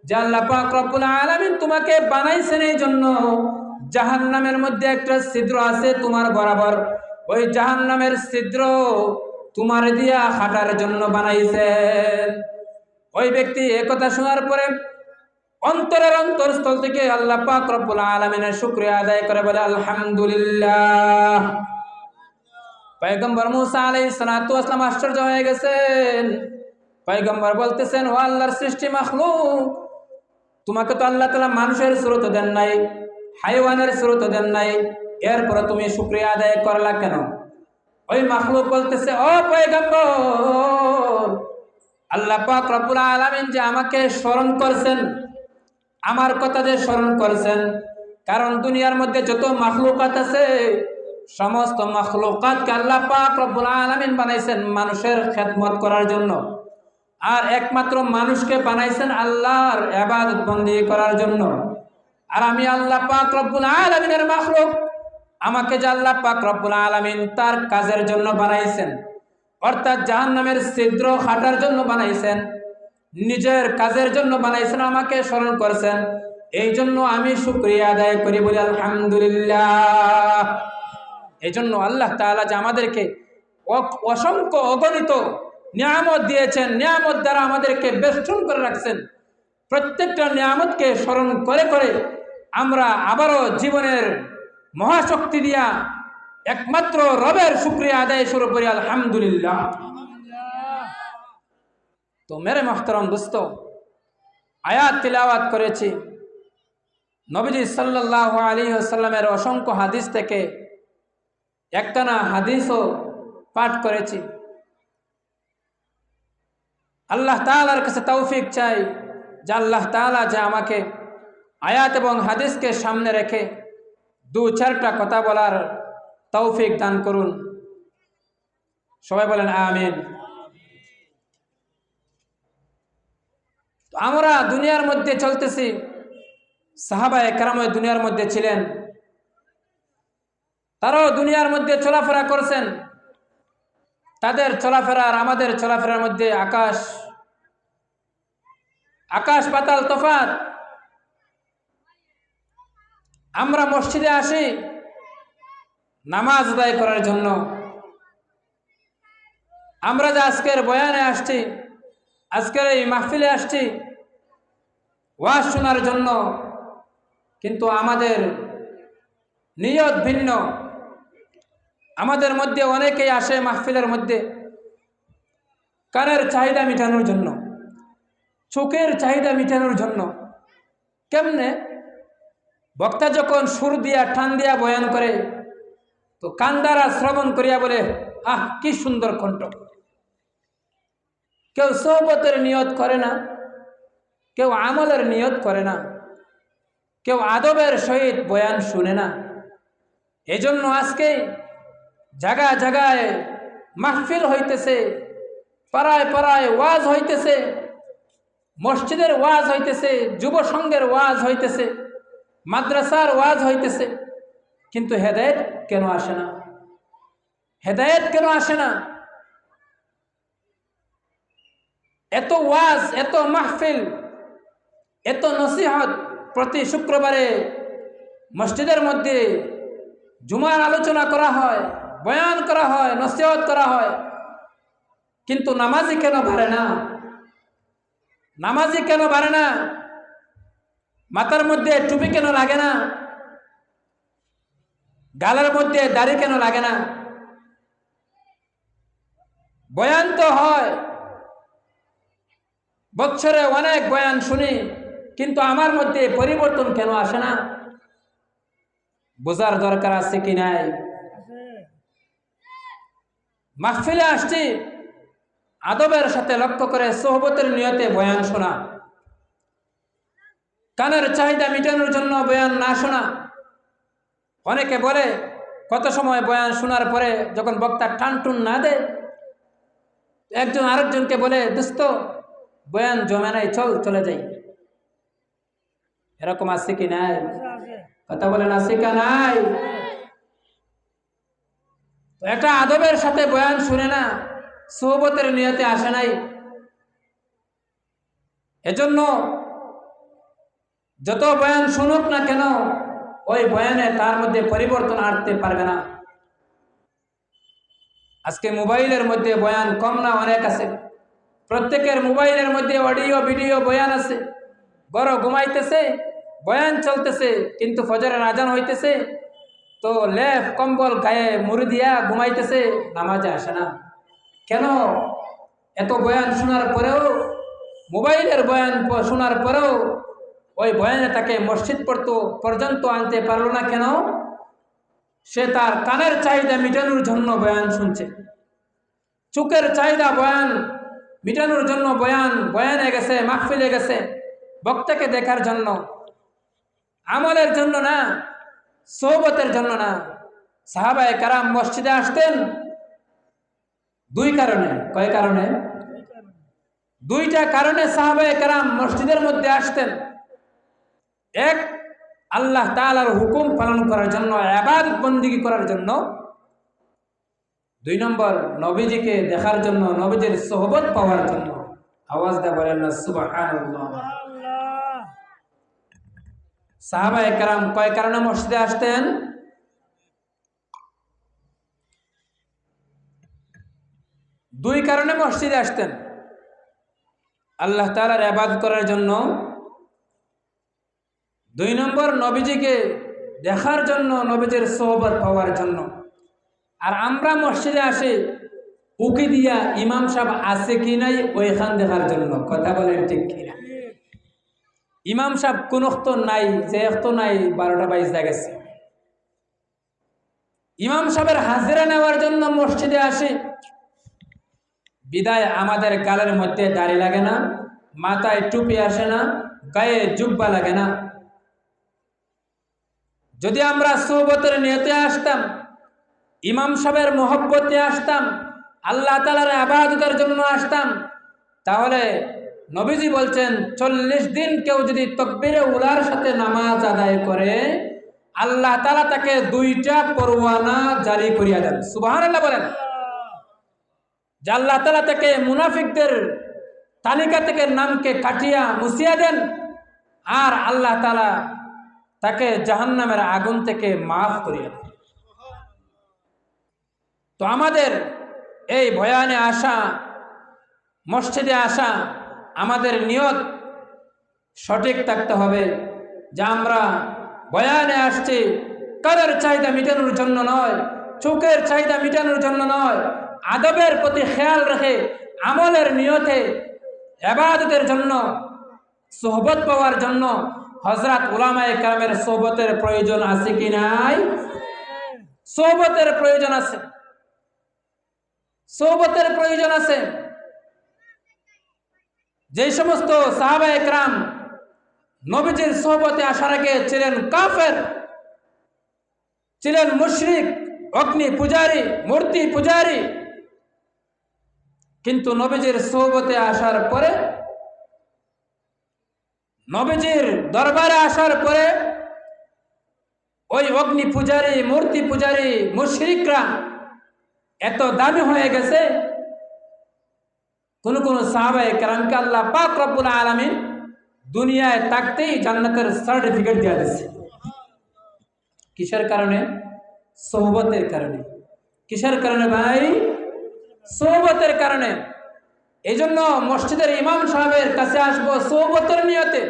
যে আল্লাহ পাক রব্বুল আলামিন তোমাকে বানাইছেন এই জন্য জাহান্নামের মধ্যে একটা ছিদ্র আছে তোমার বরাবর, ওই জাহান্নামের ছিদ্র তোমার দিয়া হাঁটার জন্য বানাইছেন। ওই ব্যক্তি একথা শোনার পরে অন্তরের অন্তরস্থল থেকে আল্লাহ পাক রব্বুল আলামিনের শুকরিয়া আদায় করে বলে আলহামদুলিল্লাহ। পয়গম্বর মুসা আলাইহিস সালাতু ওয়াস সালাম আশ্চর্য হয়ে গেছেন। পয়গম্বর বলতেছেন, ও আল্লাহর সৃষ্টি মাখলুক, তোমাকে তো আল্লাহ তাআলা মানুষের সুরত দেন নাই, হাইওয়ানের সুরত দেন নাই, এরপর তুমি শুকরিয়া আদায় করলা কেন? ওই মাখলুক বলতেছে, ও পয়গম্বর, আল্লাহ পাক রব্বুল আলামিন যে আমাকে স্মরণ করছেন, আমার কথা যে স্মরণ করছেন, কারণ দুনিয়ার মধ্যে যত মাখলুকাত আছে সমস্ত মাখলুকাতকে আল্লাহ পাক রব্বুল আলামিন বানাইছেন মানুষের খেদমত করার জন্য, আর একমাত্র মানুষকে বানাইছেন আল্লাহর ইবাদত বندگی করার জন্য। আর আমি আল্লাহ পাক রব্বুল আলামিনের মাখলুক, আমাকে যে আল্লাহ পাক রব্বুল আলামিন তার কাজের জন্য বানাইছেন, অর্থাৎ জাহান্নামের ছিদ্র হাঁটার জন্য বানাইছেন, নিজের কাজের জন্য বানাইছেন, আমাকে স্মরণ করেছেন, এই জন্য আমি শুকরিয়া আদায় করি বলি আলহামদুলিল্লাহ। এই জন্য আল্লাহ তাআলা যে আমাদেরকে অসংখ্য অগণিত নিয়ামত দিয়েছেন, নিয়ামত দ্বারা আমাদেরকে বেষ্টন করে রাখছেন, প্রত্যেকটা নিয়ামতকে স্মরণ করে করে আমরা আবারও জীবনের মহাশক্তি দিয়া একমাত্র রবের শুকরিয়া আদায় শুরু করি আলহামদুলিল্লাহ। তো মেরে মোহতারাম দোস্ত, আয়াত তিলাওয়াত করেছি, নবীজি সাল্লাল্লাহু আলাইহি ওয়াসাল্লামের অসংখ্য হাদিস থেকে একটানা হাদিসও পাঠ করেছি। আল্লাহ তাআলার কাছে তৌফিক চাই যে আল্লাহ তাআলা যে আমাকে আয়াত এবং হাদিসকে সামনে রেখে দু চারটা কথা বলার তৌফিক দান করুন। সবাই বলেন আমিন। আমরা দুনিয়ার মধ্যে চলতেছি, সাহাবায়ে কেরাম দুনিয়ার মধ্যে ছিলেন, তারাও দুনিয়ার মধ্যে চলাফেরা করছেন। তাদের চলাফেরা আর আমাদের চলাফেরার মধ্যে আকাশ পাতাল তফাৎ। আমরা মসজিদে আসি নামাজ আদায় করার জন্য, আমরা যে আজকের বয়ানে আসছি, আজকের এই মাহফিলে আসছি ওয়াজ শোনার জন্য, কিন্তু আমাদের নিয়ত ভিন্ন। আমাদের মধ্যে অনেকেই আসে মাহফিলের মধ্যে কানের চাহিদা মেটানোর জন্য, চোখের চাহিদা মেটানোর জন্য। কেমনে? বক্তা যখন সুর দিয়া টান দিয়া বয়ান করে তো কান দ্বারা শ্রবণ করিয়া বলে, আহ কি সুন্দর কণ্ঠ। কেউ সোহবতের নিয়ত করে না, কেউ আমলের নিয়ত করে না, কেউ আদবের সহিত বয়ান শুনে না। এজন্য আজকে জায়গায় জায়গায় মাহফিল হইতেছে, পাড়ায় পাড়ায় ওয়াজ হইতেছে, মসজিদের ওয়াজ হইতেছে, যুব সংঘের ওয়াজ হইতেছে, মাদ্রাসার ওয়াজ হইতেছে, কিন্তু হেদায়েত কেন আসে না? হেদায়েত কেন আসে না? এত ওয়াজ, এত মাহফিল, এত নসিহত প্রতি শুক্রবারে মসজিদের মধ্যে জুমার আলোচনা করা হয়, বয়ান করা হয়, নসিহত করা হয়, কিন্তু নামাজি কেন বাড়ে না? নামাজি কেন বাড়ে না? মাথার মধ্যে টুপি কেন লাগে না? গালের মধ্যে দাড়ি কেন লাগে না? বয়ান তো হয়, বছরে অনেক বয়ান শুনি, কিন্তু আমার মধ্যে পরিবর্তন কেন আসে না? বোঝার দরকার আছে কি নাই? মাহফিলে আসছি আদবের সাথে লক্ষ্য করে সোহবতের নিয়তে বয়ান শোনা, কানের চাহিদা মেটানোর জন্য বয়ান না শোনা। অনেকে বলে কত সময় বয়ান শোনার পরে যখন বক্তা টানটুন না দেয়, একজন আরেকজনকে বলে, দোস্ত বয়ান জমে নাই, চল চলে যাই। এরকম আছে কি নাই? কথা বলেন আছে কি নাই? তো একটা আদবের সাথে বয়ান শুনে না, সোহবতের নিয়তে আসে নাই। এজন্য যত বয়ান শুনুক না কেন, ওই বয়ানে তার মধ্যে পরিবর্তন আনতে পারবে না। আজকে মোবাইলের মধ্যে বয়ান কম না অনেক আছে। প্রত্যেকের মোবাইলের মধ্যে অডিও ভিডিও বয়ান আছে। বড় ঘুমাইতেছে, বয়ান চলতেছে, কিন্তু ফজরের আজান হইতেছে তো লেপ কম্বল গায়ে মুড়ি দিয়া ঘুমাইতেছে, নামাজে আসে না। কেন? এত বয়ান শোনার পরেও, মোবাইলের বয়ান শোনার পরেও ওই বয়ানে তাকে মসজিদ পর্যন্ত আনতে পারলো না। কেন? সে তার কানের চাহিদা মিটানোর জন্য বয়ান শুনছে, চোখের চাহিদা বয়ান মিটানোর জন্য বয়ানে গেছে, মাহফিলে গেছে, বক্তাকে দেখার জন্য, আমলের জন্য না, সোহবতের জন্য না। সাহাবায়ে কেরাম মসজিদে আসতেন দুই কারণে। কয় কারণে? দুইটা কারণে সাহাবায়ে কেরাম মসজিদের মধ্যে আসতেন। এক, আল্লাহ তাআলার হুকুম পালন করার জন্য, ইবাদত বন্দেগী করার জন্য। দুই নম্বর, নবীজিকে দেখার জন্য, নবীজির সোহবত পাওয়ার জন্য। আওয়াজ দিয়ে বলেন না সুবহানাল্লাহ। সাহাবায়ে কেরাম কয় কারণে মসজিদে আসতেন? দুই কারণে মসজিদে আসতেন। আল্লাহ তাআলার ইবাদত করার জন্য, দুই নম্বর নবীজিকে দেখার জন্য, নবীজির সোহবত পাওয়ার জন্য। আর আমরা মসজিদে আসি উকি দিয়া ইমাম সাহেব আছে কি নাই ওইখান দেখার জন্য। কথা বলেন ঠিক কিনা? ইমাম সাহেব কোন তো নাই, যে তো নাই, 12টা বাইজা গেছে। ইমাম সাহেবের হাজিরা নেওয়ার জন্য মসজিদে আসি, বিদায় আমাদের গালের মধ্যে দাড়ি লাগে না, মাথায় টুপি আসে না, গায়ে জুব্বা লাগে না। যদি আমরা সোহবতের নিয়তে আসতাম, ইমাম সাহেবের মহব্বতে আসতাম, আল্লাহ তাআলার ইবাদতের জন্য আসতাম, তাহলে নবীজি বলছেন 40 দিন কেউ যদি তাকবীরে উলার সাথে নামাজ আদায় করে, আল্লাহ তাআলা তাকে 2টা পরওয়ানা জারি করিয়া দেন। সুবহানাল্লাহ বলেন। যে আল্লাহ তাআলা তাকে মুনাফিকদের তালিকা থেকে নামকে কাটিয়া মুছিয়া দেন, আর আল্লাহ তাআলা তাকে জাহান্নামের আগুন থেকে মাফ করিয়া দেন। তো আমাদের এই বয়ানে আসা, মসজিদে আসা, আমাদের নিয়ত সঠিক থাকতে হবে যে আমরা বয়ানে আসছি কাদের চাহিদা মিটানোর জন্য নয়, চোখের চাহিদা মিটানোর জন্য নয়, আদবের প্রতি খেয়াল রেখে আমলের নিয়তে ইবাদতের জন্য, সোহবত পাওয়ার জন্য। হযরত উলামায়ে কেরামের সোহবতের প্রয়োজন আছে কি নাই? সোহবতের প্রয়োজন আছে, সোহবতের প্রয়োজন আছে। যে সমস্ত সাহাবায়ে কেরাম নবীজির সোহবতে আসার আগে ছিলেন কাফের, ছিলেন মুশরিক, অগ্নি পূজারী, মূর্তি পূজারী, কিন্তু নবীজির সোহবতে আসার পরে, নবীজির দরবারে আসার পরে ওই অগ্নি পূজারী, মূর্তি পূজারী, মুশরিকরা এত দামি হয়ে গেছে, কোন কোন সাহাবায়ে কেরামকে আল্লাহ পাক রব্বুল আলামিন দুনিয়ায় থাকতেই জান্নাতের সার্টিফিকেট দিয়ে দিয়েছে। কিসের কারণে? সোহবতের কারণে। কিসের কারণে ভাই? সোহবতের কারণে। এই জন্য মসজিদের ইমাম সাহেবের কাছে আসবো সোহবতের নিয়তে,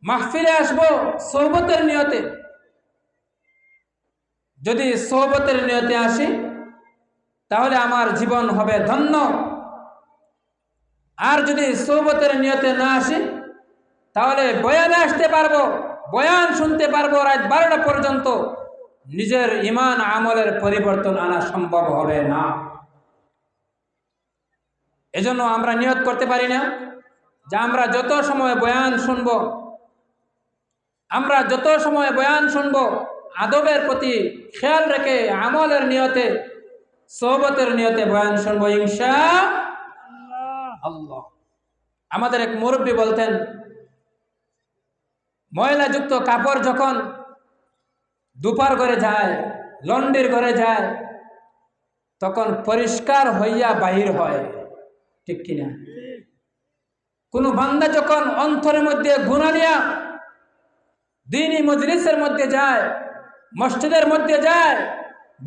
মাহফিলে আসবো সোহবতের নিয়তে। যদি সোহবতের নিয়তে আসি তাহলে আমার জীবন হবে ধন্য। আর যদি সোহবতের নিয়তে না আসি তাহলে বয়ানে আসতে পারবো, বয়ান শুনতে পারবো রাত 12টা পর্যন্ত, নিজের ঈমান আমলের পরিবর্তন আনা সম্ভব হবে না। এজন্য আমরা নিয়ত করতে পারি না যে আমরা যত সময় বয়ান শুনব, আমরা যত সময় বয়ান শুনব আদবের প্রতি খেয়াল রেখে আমলের নিয়তে, সোহবতের নিয়তে বয়ান শুনবো ইনশাআল্লাহ। আমাদের এক মুরব্বী বলতেন, ময়লাযুক্ত কাপড় যখন দুপার ঘরে যায়, লন্ড্রির ঘরে যায়, তখন পরিষ্কার হইয়া বাহির হয়, ঠিক কিনা? কোন বান্দা যখন অন্তরের মধ্যে গুনাহ নিয়া দ্বীনি মজলিসের মধ্যে যায়, মসজিদের মধ্যে যায়,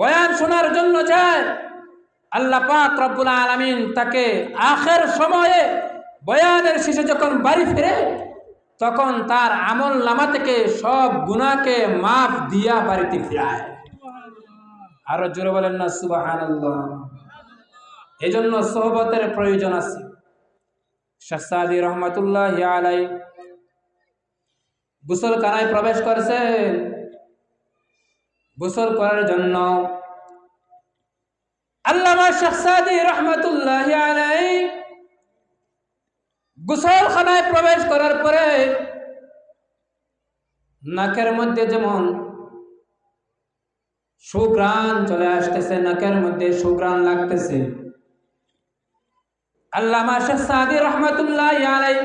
বয়ান শোনার জন্য যায়, আল্লাহ পাক রব্বুল আলামিন তাকে আখের সময়ে বয়ানের শেষে যখন বাড়ি ফিরে, তখন তার আমল নামা থেকে সব গুনাহকে মাফ দিয়া বাড়িতে ফিরায়। আরো জোরে বলেন না সুবহানাল্লাহ। এই জন্য সোহবতের প্রয়োজন আছে। শাহ সাদী রহমাতুল্লাহি আলাইহি গোসলখানায় প্রবেশ করেছেন গোসল করার জন্য। আল্লামা শাহ সাদী রহমাতুল্লাহি আলাইহি গোসলখানায় প্রবেশ করার পরে নাকের মধ্যে যেমন সুঘ্রাণ চলে আসতেছে, নাকের মধ্যে সুঘ্রাণ লাগতেছে। আল্লামা শাহ সাদী রহমাতুল্লাহি আলাইহি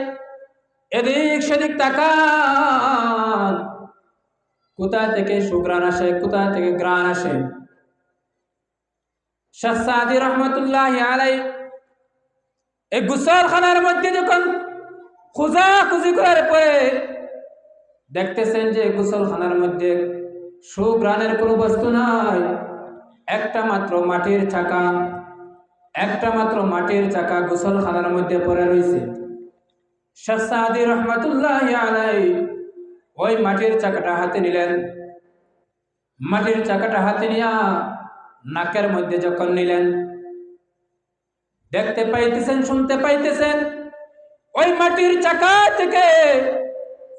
এদিক সেদিক তাকান, কোথা থেকে সুঘ্রাণ আসে, কোথা থেকে ঘ্রাণ আসে। শাহ সাদী রহমাতুল্লাহি আলাইহি এই গোসলখানার মধ্যে যখন খোঁজাখুঁজি করার পরে দেখতেছেন যে গোসলখানার মধ্যে সুঘ্রাণের কোনো বস্তু নাই, একটা মাত্র মাটির চাকা, একটা মাত্র মাটির চাকা গোসলখানার মধ্যে পড়ে রয়েছে। শাহ সাদী রহমাতুল্লাহি আলাইহি ওই মাটির চাকাটা হাতে নিলেন। মাটির চাকাটা হাতে নিয়া নাকের মধ্যে যখন নিলেন, দেখতে পাইতেছেন, শুনতে পাইতেছেন ওই মাটির চাকা থেকে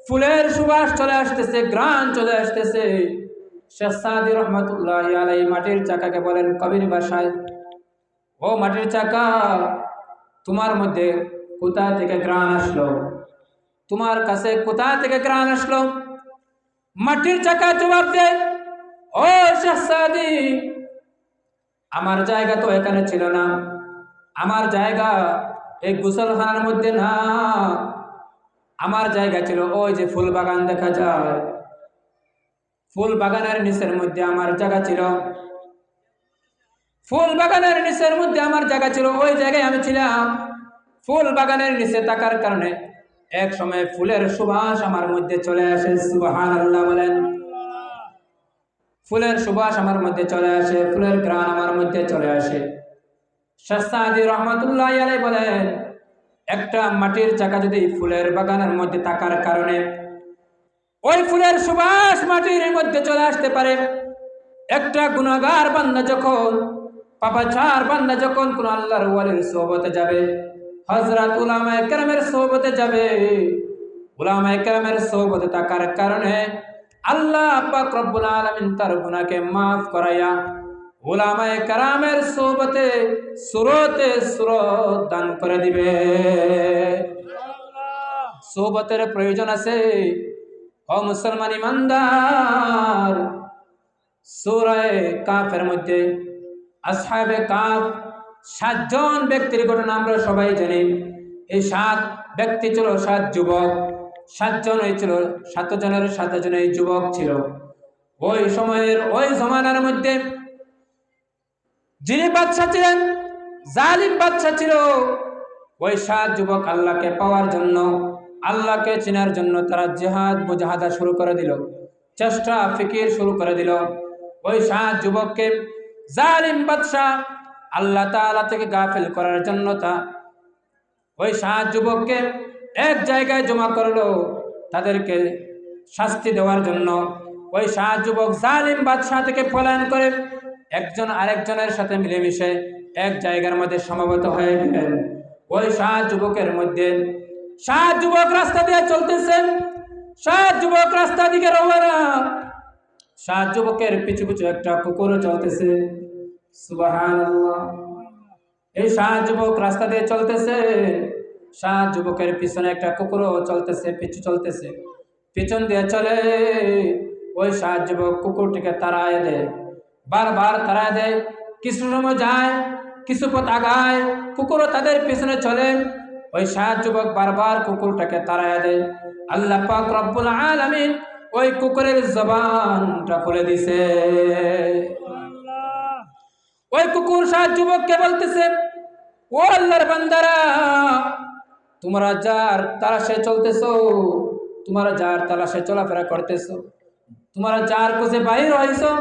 ফুলের সুবাস চলে আসতেছে, ঘ্রাণ চলে আসতেছে। শাহ সাদী রহমাতুল্লাহি আলাইহি মাটির চাকাকে বলেন কবির ভাষায়, ও মাটির চাকা, তোমার মধ্যে কোথা থেকে ঘ্রাণ আসলো? তোমার কাছে কোথা থেকে ঘ্রাণ আসলো? মাটির চাকা জবাব দেয়, ও শাহ সাদী, আমার জায়গা তো এখানে ছিল না, আমার জায়গা এই গোসলখানার মধ্যে না, আমার জায়গা ছিল ওই যে ফুল বাগান দেখা যায়, ফুল বাগানের নিচের মধ্যে আমার জায়গা ছিল, ফুল বাগানের নিচের মধ্যে আমার জায়গা ছিল, ওই জায়গায় আমি ছিলাম। ফুল বাগানের নিচে থাকার কারণে এক সময় ফুলের সুবাস আমার মধ্যে চলে আসে। সুবহানাল্লাহ বলেন। ফুলের সুবাস আমার মধ্যে চলে আসে, ফুলের ঘ্রাণ আমার মধ্যে চলে আসে। শাহ সাদী রহমাতুল্লাহি আলাইহি বলেন, একটা মাটির চাকা যদি ফুলের বাগানের মধ্যে থাকার কারণে ওই ফুলের সুবাস মাটির মধ্যে চলে আসতে পারে, একটা গুনাহগার বান্দা যখন, পাপাচার বান্দা যখন কোন আল্লাহর ওয়ালির সোহবতে যাবে, হযরত উলামায়ে কেরামের সোহবতে যাবে, উলামায়ে কেরামের সোহবতে থাকার কারণে আল্লাহ পাক রব্বুল আলামিন তার গুনাহকে মাফ করাইয়া উলামায়ে কেরামের সোহবতে সুরতে সুরত দান করে দিবে। সোহবতের প্রয়োজন আছে। ও মুসলমান ইমানদার, সূরা কাফের মধ্যে আসহাবে কাফ 7 জন ব্যক্তির ঘটনা আমরা সবাই জানি। এই 7 ব্যক্তি ছিল 7 যুবক, 7 জন ছিল, 7 জনের 7 জনই যুবক ছিল। ওই সময়ের ওই জমানার মধ্যে যিনি বাদশা ছিলেন, জালিম বাদশা ছিল, ওই 7 যুবক আল্লাহকে পাওয়ার জন্য, আল্লাহকে চেনার জন্য তারা জিহাদ মুজাহাদা শুরু করে দিল, চেষ্টা ফিকির শুরু করে দিল। ওই 7 যুবককে জালিম বাদশা আল্লাহ তাআলা থেকে গাফিল করার জন্য ওই 7 যুবককে এক জায়গায় জমা করলো, তাদেরকে শাস্তি দেওয়ার জন্য। ওই 7 যুবক জালিম বাদশা থেকে পলায়ন করে একজন আরেকজনের সাথে মিলেমিশে এক জায়গার মধ্যে সমবেত হয়ে গেলেন। ওই 7 যুবকের মধ্যে 7 যুবক রাস্তা দিয়ে চলতেছেন, 7 যুবক রাস্তা দিকে রওনা। 7 যুবকের পিছু পিছু একটা কুকুর চলতেছে। সুবহানাল্লাহ। এই 7 যুবক রাস্তা দিয়ে চলতেছে, 7 যুবকের পিছনে একটা কুকুরও চলতেছে, পিছু চলতেছে, পিছন দিয়ে চলে। ওই 7 যুবক কুকুরটিকে তাড়ায় দেয়, বারবার তাড়ায় দেয়। কিছু সময় যায়, কিছু পথ আগায়, কুকুরও তাদের পিছনে চলে। ওই 7 যুবক বারবার কুকুরটাকে তাড়ায় দেয়। আল্লাহ পাক রব্বুল আলামিন ওই কুকুরের জবানটা খুলে দিছে। ওই ওই কুকুর 7 যুবককে বলতেছে, ও আল্লাহর বান্দারা, তোমরা যার তালাশে চলতেছো, তোমরা যার তালাশে চলাফেরা করতেছো, তোমরা যার কোসে বাহির হইছো,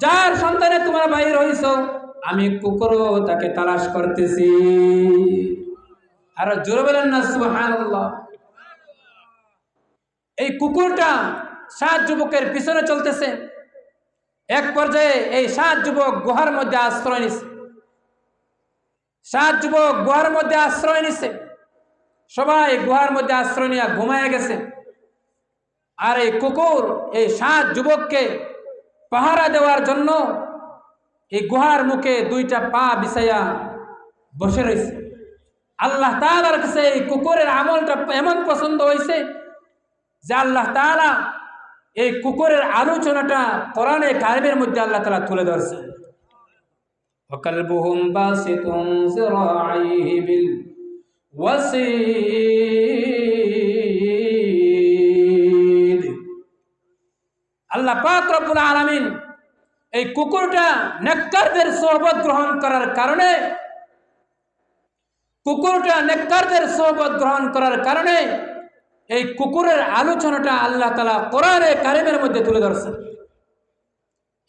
যার সন্তানে তোমরা বাহির হইছো, আমি কুকুরও তাকে তালাশ করতেছি। আর জোরে বলেন না সুবহানাল্লাহ। এই কুকুরটা 7 যুবকের পিছনে চলতেছে। এক পর্যায়ে এই 7 যুবক গুহার মধ্যে আশ্রয় নিছে। 7 যুবক গুহার মধ্যে আশ্রয় নিছে। সবাই গুহার মধ্যে আশ্রয় নিয়ে ঘুমায় গেছে। আর এই কুকুর এই 7 যুবককে পাহারা দেওয়ার জন্য এই গুহার মুখে 2টা পা বিছাইয়া বসে রয়েছে। আল্লাহ তাআলার কাছে এই কুকুরের আমলটা এমন পছন্দ হয়েছে যে আল্লাহ তাআলা এই কুকুরের আলোচনাটা কোরআনে কারিমের মধ্যে আল্লাহ তাআলা তুলে ধরছেন। ওয়াকালবুহুম বাসিতুন যিরাইহি বিল ওয়াসিদ। আল্লাহ পাক রব্বুল আলামিন এই কুকুরটা নেককারদের সোহবত গ্রহণ করার কারণে, এই কুকুরের আলোচনাটা আল্লাহ তাআলা কোরআনে কারিমের মধ্যে তুলে ধরছেন।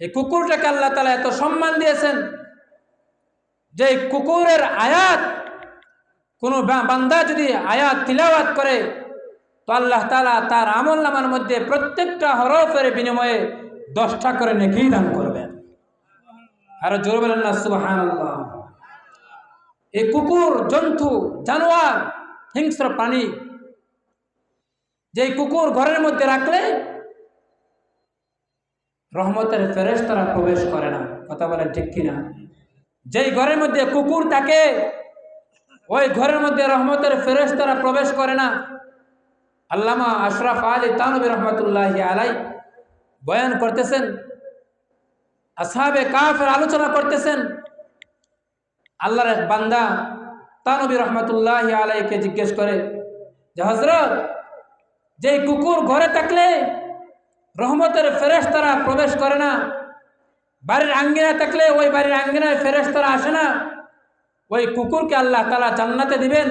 এই কুকুরটাকে আল্লাহ তাআলা এত সম্মান দিয়েছেন যে এই কুকুরের আয়াত কোন বান্দা যদি আয়াত তিলাওয়াত করে তো আল্লাহ তাআলা তার আমলনামার মধ্যে প্রত্যেকটা হরফের বিনিময়ে 10টা করে নেকি দান করবেন। আর জোরে বলেন না সুবহানাল্লাহ। এই কুকুর জন্তু, জানোয়ার, হিংস্র প্রাণী, যে কুকুর ঘরের মধ্যে রাখলে রহমতের ফেরেশতারা প্রবেশ করে না। কথা বলেন ঠিক কিনা? যেই ঘরের মধ্যে কুকুর থাকে ওই ঘরের মধ্যে রহমতের ফেরেশতারা প্রবেশ করে না। আল্লামা আশরাফ আলী তানভী রহমাতুল্লাহি আলাইহি বয়ান করতেছেন, আসহাবে কাফের আলোচনা করতেছেন। আল্লাহর এক বান্দা তানভী রহমাতুল্লাহি আলাইহিকে জিজ্ঞেস করে যে হযরত, যে কুকুর ঘরে থাকলে রহমতের ফেরেশতারা প্রবেশ করে না, বাড়ির আঙ্গিনায় থাকলে ওই বাড়ির আঙ্গিনায় ফেরেশতারা আসে না, ওই কুকুরকে আল্লাহ তাআলা জান্নাতে দিবেন?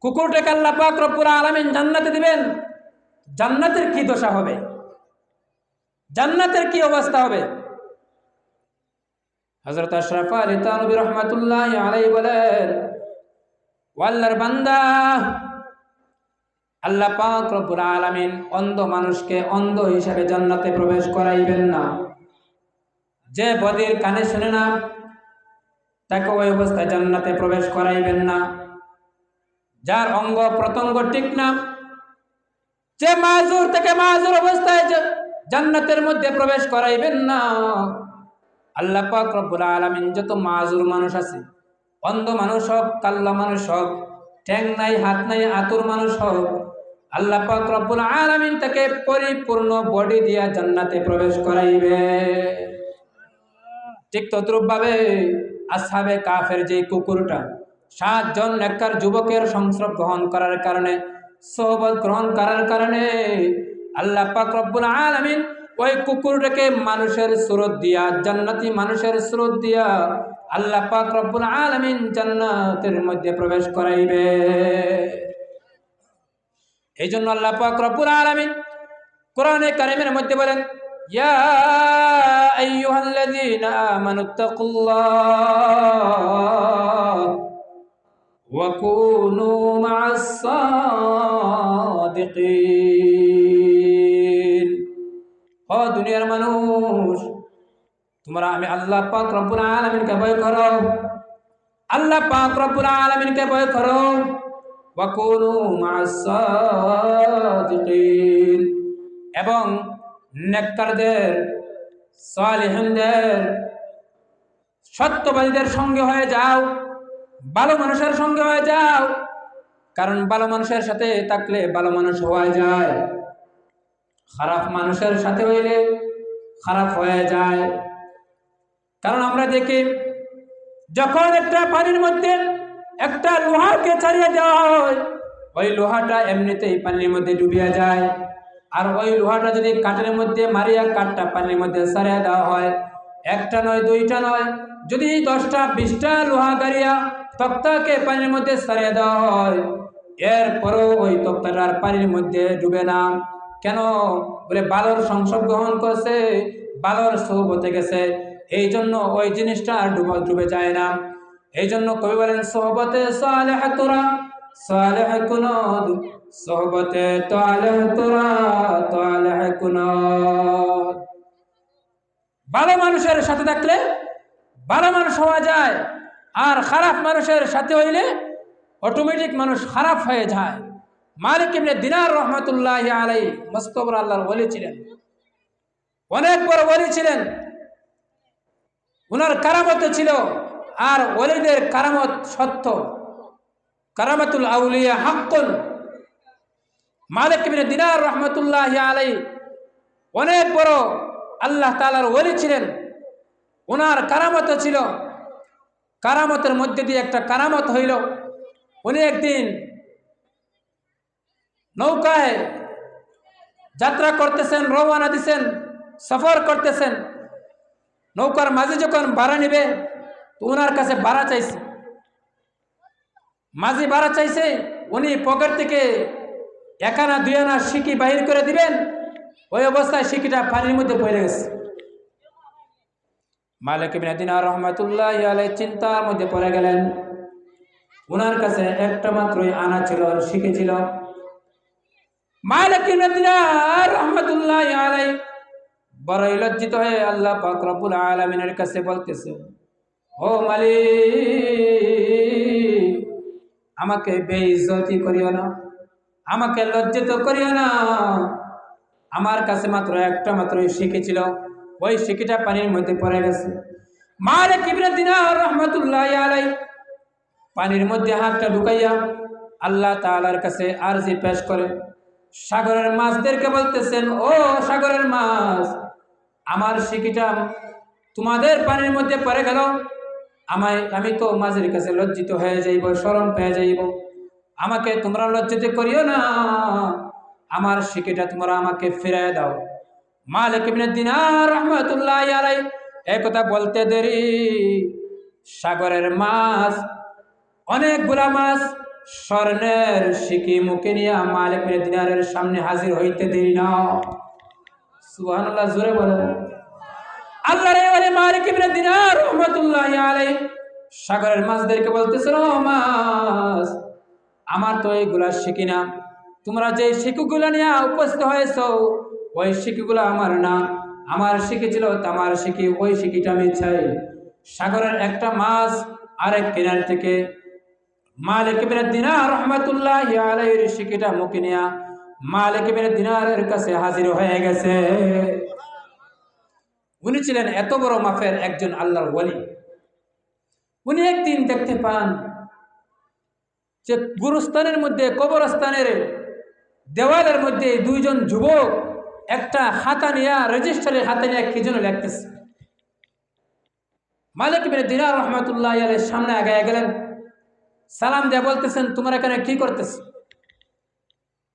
কুকুরটাকে আল্লাহ পাক রব্বুল আলামিন জান্নাতে দিবেন? জান্নাতের কি দশা হবে? জান্নাতের কি অবস্থা হবে? হযরত আশরাফ আলী তানভী রাহমাতুল্লাহি আলাইহি বলেন, ও আল্লাহর বান্দা, আল্লাহ পাক রব্বুল আলামিন অন্ধ মানুষকে অন্ধ হিসাবে জান্নাতে প্রবেশ করাইবেন না। যে বধির কানে শুনে না তাকে ওই অবস্থায় জান্নাতে প্রবেশ করাইবেন না। যার অঙ্গ প্রত্যঙ্গ ঠিক না, যে মাজুর থেকে মাজুর অবস্থায় জান্নাতের মধ্যে প্রবেশ করাইবেন না। আল্লাহ পাক রব্বুল আলামিন যত মাজুর মানুষ আছে, অন্ধ মানুষ হোক, কাল্লা মানুষ হোক, ঠ্যাং নাই, হাত নাই, আতুর মানুষ হোক, আল্লাহ পাক রব্বুল আলামিন তাকে পরিপূর্ণ বডি দিয়া জান্নাতে প্রবেশ করাইবে। ঠিক তদ্রূপ ভাবে আসহাবে কাফের যে কুকুরটা 7 জন নেককার যুবকের সংস্রব গ্রহণ করার কারণে, সোহবত গ্রহণ করার কারণে আল্লাহ পাক রব্বুল আলামিন ওই কুকুরটাকে মানুষের সুরত দিয়া, জান্নাতি মানুষের সুরত দিয়া আল্লাহ পাক রব্বুল আলামিন জান্নাতের মধ্যে প্রবেশ করাইবে। এই জন্য আল্লাহ পাক রব্বুল আলামিন কোরআনে কারিমের মধ্যে বলেন, ইয়া আইয়ুহাল্লাযীনা আমানুত্তাকুল্লাহ ওয়া কুনু মা'আস সাদিকিন। ও দুনিয়ার মানুষ, তোমরা আমি আল্লাহ পাক রব্বুল আলামিনকে ভয় করো, আল্লাহ পাক রব্বুল আলামিনকে ভয় করো। ওয়া কুনু মা'আস সাদিকিন, এবং নেককারদের, সালিহিনদের, সত্যবাদীদের সঙ্গে হয়ে যাও, ভালো মানুষের সঙ্গে হয়ে যাও। কারণ ভালো মানুষের সাথে থাকলে ভালো মানুষ হওয়া যায়, খারাপ মানুষের সাথে হইলে খারাপ হয়ে যায়। কারণ আমরা দেখি যখন একটা পানির মধ্যে একটা লোহাকে ছাড়িয়ে দেওয়া হয়, ওই লোহাটা এমনিতেই পানির মধ্যে ডুবিয়া যায়। আর ওই লোহাটা যদি কাঠের মধ্যে মারিয়া কাঠটা পানির মধ্যে ছাড়িয়ে দেওয়া হয়, একটা নয়, দুইটা নয়, যদি 10টা 20টা লোহা গাড়িয়া তক্তাকে পানির মধ্যে সারিয়ে দেওয়া হয়, এরপরও ওই তক্তাটার পানির মধ্যে ডুবে না। কেন? বলে বালর সংশোধন করছে, বালর সোহবতে গেছে, এই জন্য ওই জিনিসটা আর ডুবে যায় না। এই জন্য কবি বলেন সোহবতে সালেহ তোরা সালেহ কুনদ, সোহবতে তালেহ তোরা তালেহ কুনদ। ভালো মানুষের সাথে থাকলে ভালো মানুষ হওয়া যায়, আর খারাপ মানুষের সাথে হইলে অটোমেটিক মানুষ খারাপ হয়ে যায়। মালিক ইবনে দিনার রহমাতুল্লাহ আলাইহি মস্তবর আল্লাহর ওলি ছিলেন, অনেক বড় ওলি ছিলেন, উনার কারামত ছিল। আর ওলিদের কারামত সত্য, কারামাতুল আউলিয়া হাক্কুন। মালিক ইবনে দিনার রহমাতুল্লাহ আলাইহি অনেক বড় আল্লাহ তাআলার ওলি ছিলেন, উনার কারামত ছিল। কারামতের মধ্যে দিয়ে একটা কারামত হইল, উনি একদিন নৌকায় যাত্রা করতেছেন, রওনা দিছেন, সফর করতেছেন। নৌকার মাঝে যখন ভাড়া নিবে, তো ওনার কাছে ভাড়া চাইছে, মাঝি ভাড়া চাইছে। উনি পকেট থেকে 1 আনা 2 আনা সিকি বাহির করে দিবেন, ওই অবস্থায় সিকিটা পানির মধ্যে পড়ে গেছে। মালিক ইবনে দিনার রহমাতুল্লাহি আলাইহি চিন্তার মধ্যে পড়ে গেলেন। ওনার কাছে একটা মাত্রই আনা ছিল, সিকি ছিল। মালিক ইবনে দিনার রহমাতুল্লাহি আলাইহি বড়ই লজ্জিত হয়ে আল্লাহ পাক রব্বুল আলামিনের কাছে বলতেছে, ও মালিক, আমাকে বেইজ্জতি করিও না, আমাকে লজ্জিত করিও না। আমার কাছে মাত্র একটা মাত্রই সিকি ছিল, ওই সিকিটা পানির মধ্যে পড়ে গেছে। মালিক ইবনে দিনার রহমাতুল্লাহি আলাইহি পানির মধ্যে হাতটা ঢুকাইয়া আল্লাহ তাআলার কাছে আরজি পেশ করে সাগরের মাছদেরকে বলতেছেন, ও সাগরের মাছ, আমার সিকিটা তোমাদের পানির মধ্যে পড়ে গেল, আমি তো মাঝের কাছে লজ্জিত হয়ে যাইব, শরম পেয়ে যাইব। আমাকে তোমরা লজ্জিত করিও না, আমার সিকিটা তোমরা আমাকে ফিরিয়ে দাও। মালিক ইবনে দিনার রহমাতুল্লাহি আলাইহি এই কথা বলতে দেরি, সাগরের মাছ, অনেকগুলা মাছ স্বর্ণের সিকি মুখে নিয়ে মালিক ইবনে দিনারের সামনে হাজির হইতে দেরি না। সুবহানাল্লাহ, জোরে বলেন। আল্লাহর ওলি মালিক ইবনে দিনার রহমাতুল্লাহি আলাইহি সাগরের মাছদেরকে বলতেছিল, ও মাছ, আমার তো এইগুলা শিখি না, তোমরা যে শিকুগুলা নিয়ে উপস্থিত হয়েছো ওই শিকুগুলা আমার না, আমার শিখেছিল তামার শিখি, ওই শিখিটা আমি চাই। সাগরের একটা মাছ আরেক কিনার থেকে মালিক ইবনে দিনার রহমাতুল্লাহি আলাইহির শিখিটা মুখে নিয়ে মালিক ইবনে দিনারের কাছে হাজির হয়ে গেছে। উনি ছিলেন এত বড় মাপের একজন আল্লাহর ওলি। উনি একদিন দেখতে পান যে গুরুস্থানের মধ্যে, কবরস্থানের দেওয়ালের মধ্যে 2 জন যুবক একটা খাতা নিয়ে, রেজিস্টারের হাতে নিয়ে কি যেন লিখতেছে। মালিক ইবনে দিনার রহমাতুল্লাহি আলাইহির সামনে আগায় গেলেন, সালাম দিয়ে বলতেছেন, তোমরা এখানে কি করতেছ?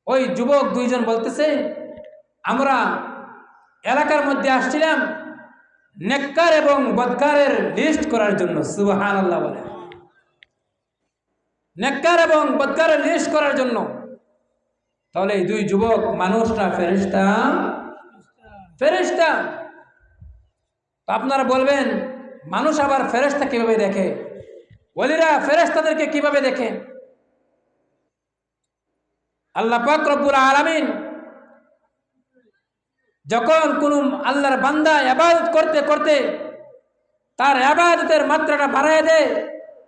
ওই যুবক 2 জন বলতেছে, আমরা এলাকার মধ্যে আসছিলাম নেককার এবং বদকারের লিস্ট করার জন্য। সুবহানাল্লাহ বলে, নেককার এবং বদকারের লিস্ট করার জন্য। তাহলে এই 2 যুবক মানুষ না ফেরেশতা? ফেরেশতা। তো আপনারা বলবেন, মানুষ আবার ফেরেশতা কিভাবে দেখে? ওলিরা ফেরেশতাদেরকে কিভাবে দেখে? আল্লাহ পাক রব্বুল আলামিন যখন কোন আল্লাহর বান্দা ইবাদত করতে করতে তার ইবাদতের মাত্রাটা বাড়ায় দেয়,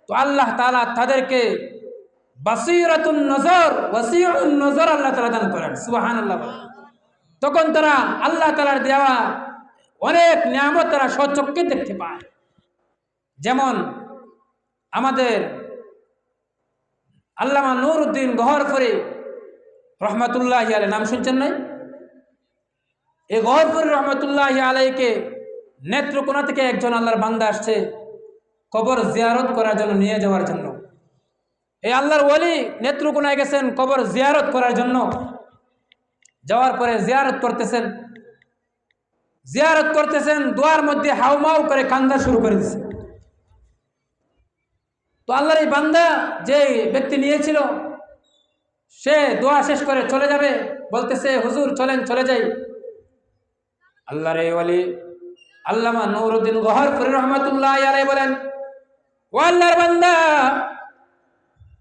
তো আল্লাহ তাআলা তাদেরকে বাসীরাতুন নজর, ওয়াসিউন নজর আল্লাহ তাআলা দান করেন। সুবহানাল্লাহ। তখন তারা আল্লাহ তাআলার দেওয়া অনেক নিয়ামত তারা স্বচক্ষে দেখতে পায়। যেমন আমাদের আল্লামা নুরউদ্দিন গহরফুরি রহমাতুল্লাহি আলাইহি, নাম শুনছেন নাই? এই গহরফুরি রহমাতুল্লাহি আলাইহিকে নেত্রকোনা থেকে একজন আল্লাহর বান্দা আসছে কবর জিয়ারত করার জন্য, নিয়ে যাওয়ার জন্য। এই আল্লাহর ওলি নেত্রকোনায় গেছেন কবর জিয়ারত করার জন্য। যাওয়ার পরে জিয়ারত করতেছেন, জিয়ারত করতেছেন, দোয়ার মধ্যে হাউমাউ করে কান্দা শুরু করে দিচ্ছে। তো আল্লাহর এই বান্দা যে ব্যক্তি নিয়েছিল, সে দোয়া শেষ করে চলে যাবে, বলতেছে হুজুর চলেন চলে যাই। আল্লাহর এই ওয়ালি আল্লামা নুরউদ্দিন গওহরপুরী রহমাতুল্লাহি আলাইহি বলেন, ও আল্লাহর বান্দা,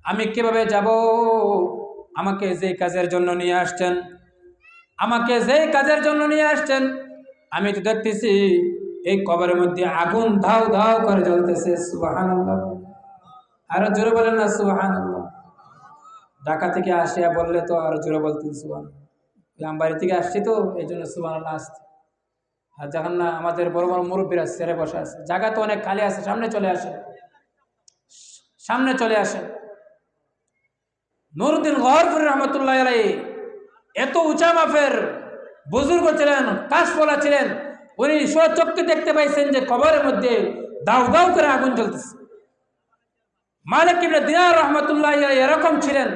আমি কিভাবে যাব? আমাকে যে কাজের জন্য নিয়ে আসছেন, আমি তো দেখতেছি এই কবরের মধ্যে আগুন ধাউ ধাউ করে জ্বলতেছে। সুবহানাল্লাহ, আরো জোরে বলেন না সুবহানাল্লাহ। ঢাকা থেকে আসিয়া বললে তো আরো জোরে বলতেন সুবহানাল্লাহ। আমি বাড়ি থেকে আসছি তো এই জন্য সুবহানাল্লাহ আসছে। আর যখন না আমাদের বড় বড় মুরব্বীরা সেরে বসে আছে, জায়গা তো অনেক খালি আছে, সামনে চলে আসে। নুরউদ্দিন গওহরপুরী রহমতুল্লাহ আলাইহি এত উঁচা মাপের বুজুর্গ ছিলেন, কাশফলা ছিলেন। উনি স্বচক্ষে দেখতে পাইছেন যে কবরের মধ্যে দাউ দাউ করে আগুন জ্বলতেছে। মালিক ইবনে দিনার রহমতুল্লাহ আলাইহি এরকম ছিলেন।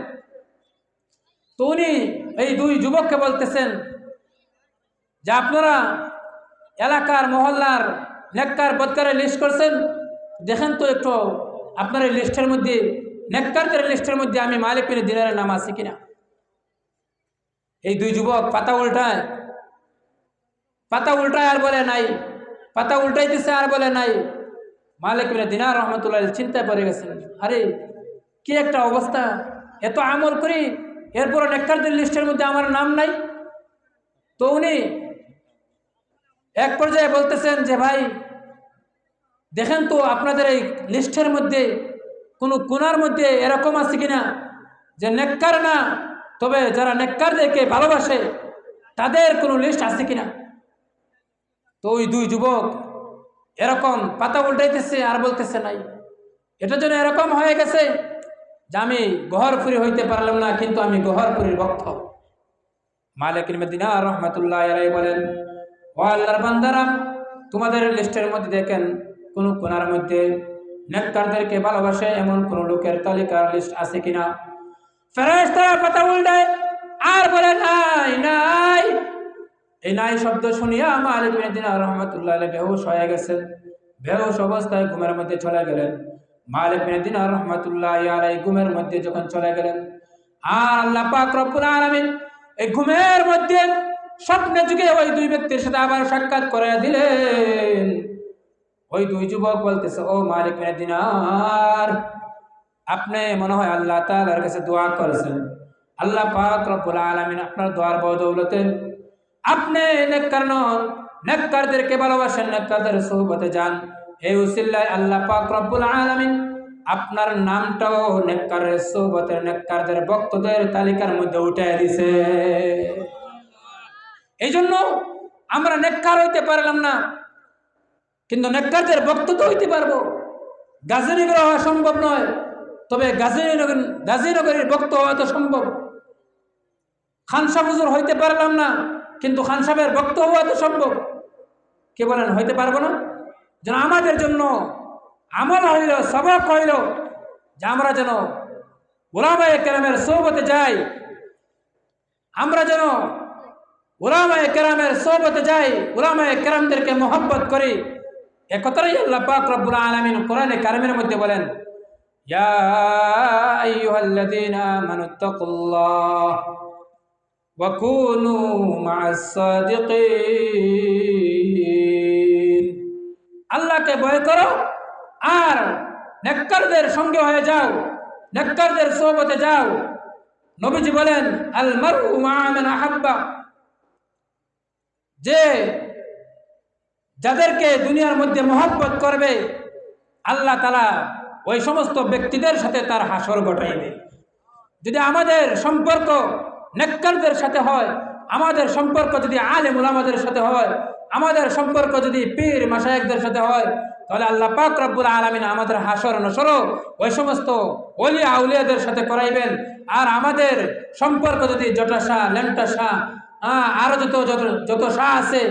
তো উনি এই দুই যুবককে বলতেছেন যে আপনারা এলাকার মহল্লার নেককার বদকারের লিস্ট করছেন, দেখেন তো একটু আপনার এই লিস্টের মধ্যে, নেককারদের লিস্টের মধ্যে আমি মালিক ইবনে দিনারের নাম আছে কিনা। এই দুই যুবক পাতা উল্টায় আর বলে নাই, পাতা উল্টাইতেছে আর বলে নাই। মালিক ইবনে দিনার রহমতুল্লাহ চিন্তায় পড়ে গেছেন, আরে কি একটা অবস্থা, এত আমল করি এরপর নেককারদের লিস্টের মধ্যে আমার নাম নাই। তো উনি এক পর্যায়ে বলতেছেন যে ভাই দেখেন তো আপনাদের এই লিস্টের মধ্যে কোনো কোনার মধ্যে এরকম আছে কিনা যে নেককার না, তবে যারা নেককারদেরকে ভালোবাসে তাদের কোনো লিস্ট আছে কিনা। তো ওই দুই যুবক এরকম পাতা উল্টাইতেছে আর বলতেছে নাই। এটার জন্য এরকম হয়ে গেছে যে আমি গওহরপুরী হইতে পারলাম না, কিন্তু আমি গওহরপুরীর ভক্ত। মালিক ইবনে দিনার রহমাতুল্লাহি আলাইহি বলেন, ও আল্লাহর বান্দারা, তোমাদের লিস্টের মধ্যে দেখেন কোন কোনার মধ্যে নেককারদেরকে ভালোবাসে এমন কোন লোকের তালিকার লিস্ট আছে কিনা। ফেরেশতারা পাতা উল্টায় আর বলে নাই নাই। এই নাই শব্দ শুনিয়া মালিক ইবনে দিনার রহমাতুল্লাহি আলাইহি বেহুশ হয়ে গেছেন। বেহুশ অবস্থায় ঘুমের মধ্যে চলে গেলেন। মালিক ইবনে দিনার রহমাতুল্লাহি আলাইহি ঘুমের মধ্যে যখন চলে গেলেন, আর আল্লাহ পাক রব্বুল আলামিন এই ঘুমের মধ্যে স্বপ্নে যুগে ওই দুই ব্যক্তির সাথে আবার সাক্ষাৎ করে দিলেন। ওই দুই যুবক বলতেছে, ও মালিক ইবনে দিনার, আপনি মনে হয় আল্লাহ তাআলার কাছে দোয়া করেছেন। আল্লাহ পাক রব্বুল আলামিন আপনার দোয়ার বদৌলতে আপনি নেককার নন, নেককারদেরকে ভালোবাসেন, নেককারদের সুহবতে যান। এই উসিলায় আল্লাহ পাক রব্বুল আলামিন আপনার নামটাও নেককারের সুহবতের, নেককারদের ভক্তদের তালিকার মধ্যে উঠায় দিছে। এই জন্য আমরা নেককার হইতে পারলাম না, কিন্তু নেককারদের ভক্ত তো হইতে পারবো। গাজীনগর হওয়া সম্ভব নয়, তবে গাজীনগরের ভক্ত হওয়া তো সম্ভব। খানসাহ হুজুর হইতে পারলাম না, কিন্তু খান সাহেবের ভক্ত হওয়া তো সম্ভব। কে বলেন হইতে পারবো না? যেন আমাদের জন্য আমল হইল, সবক হইল যে আমরা যেন উলামায়ে কেরামের সোহবতে যাই, আমরা যেন উলামায়ে কেরামের সোহবতে যাই, উলামায়ে কেরামদেরকে মহব্বত করি। একথাই আল্লাহ পাক রব্বুল আলামিন কোরআনে কারিমের মধ্যে বলেন, ইয়া আইয়ুহাল্লাযীনা আমানুত্তাকুল্লাহ ওয়া কুনু মা'আস সাদিকিন। আল্লাহকে ভয় করো আর নেককারদের সঙ্গে হয়ে যাও, নেককারদের সোহবতে যাও। নবীজি বলেন, আল মারউ মা'a মান আহাব্বা, যে যাদেরকে দুনিয়ার মধ্যে মহব্বত করবে আল্লাহ তাআলা ওই সমস্ত ব্যক্তিদের সাথে তার হাসর ঘটাইবে। যদি আমাদের সম্পর্ক নেককারদের সাথে হয়, আমাদের সম্পর্ক যদি আলেম উলামাদের সাথে হয়, আমাদের সম্পর্ক যদি পীর মাশায়েখদের সাথে হয়, তাহলে আল্লাহ পাক রব্বুল আলামিন আমাদের হাসর নসর ওই সমস্ত ওলি আউলিয়াদের সাথে করাইবেন। আর আমাদের সম্পর্ক যদি জটা শাহ, লেমটা শাহ, আরো যত শাহ আছে,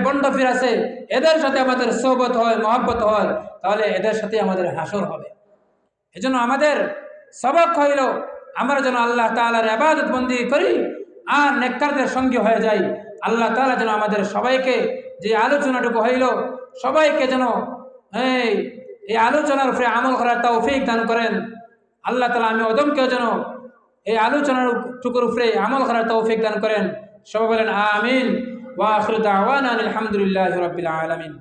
বন্ডফির আছে, এদের সাথে আমাদের সোহবত হয়, মহব্বত হয়, তাহলে এদের সাথে আমাদের হাসর হবে। এজন্য আমাদের সবক হইল আমরা যেন আল্লাহ তাআলার ইবাদত বন্দেগী করি আর নেককারদের সঙ্গী হয়ে যাই। আল্লাহ তাআলা যেন আমাদের সবাইকে যে আলোচনাটুকু হইল সবাইকে যেন এই এই আলোচনার উপরে আমল করার তৌফিক দান করেন। আল্লাহ তাআলা আমি অদমকেও যেন এই আলোচনার টুকুর উপরে আমল করার তৌফিক দান করেন। সবাই বলেন আমিন। ওয়া আখিরু দাওয়ানা আলহামদুলিল্লাহি রাব্বিল আলামিন।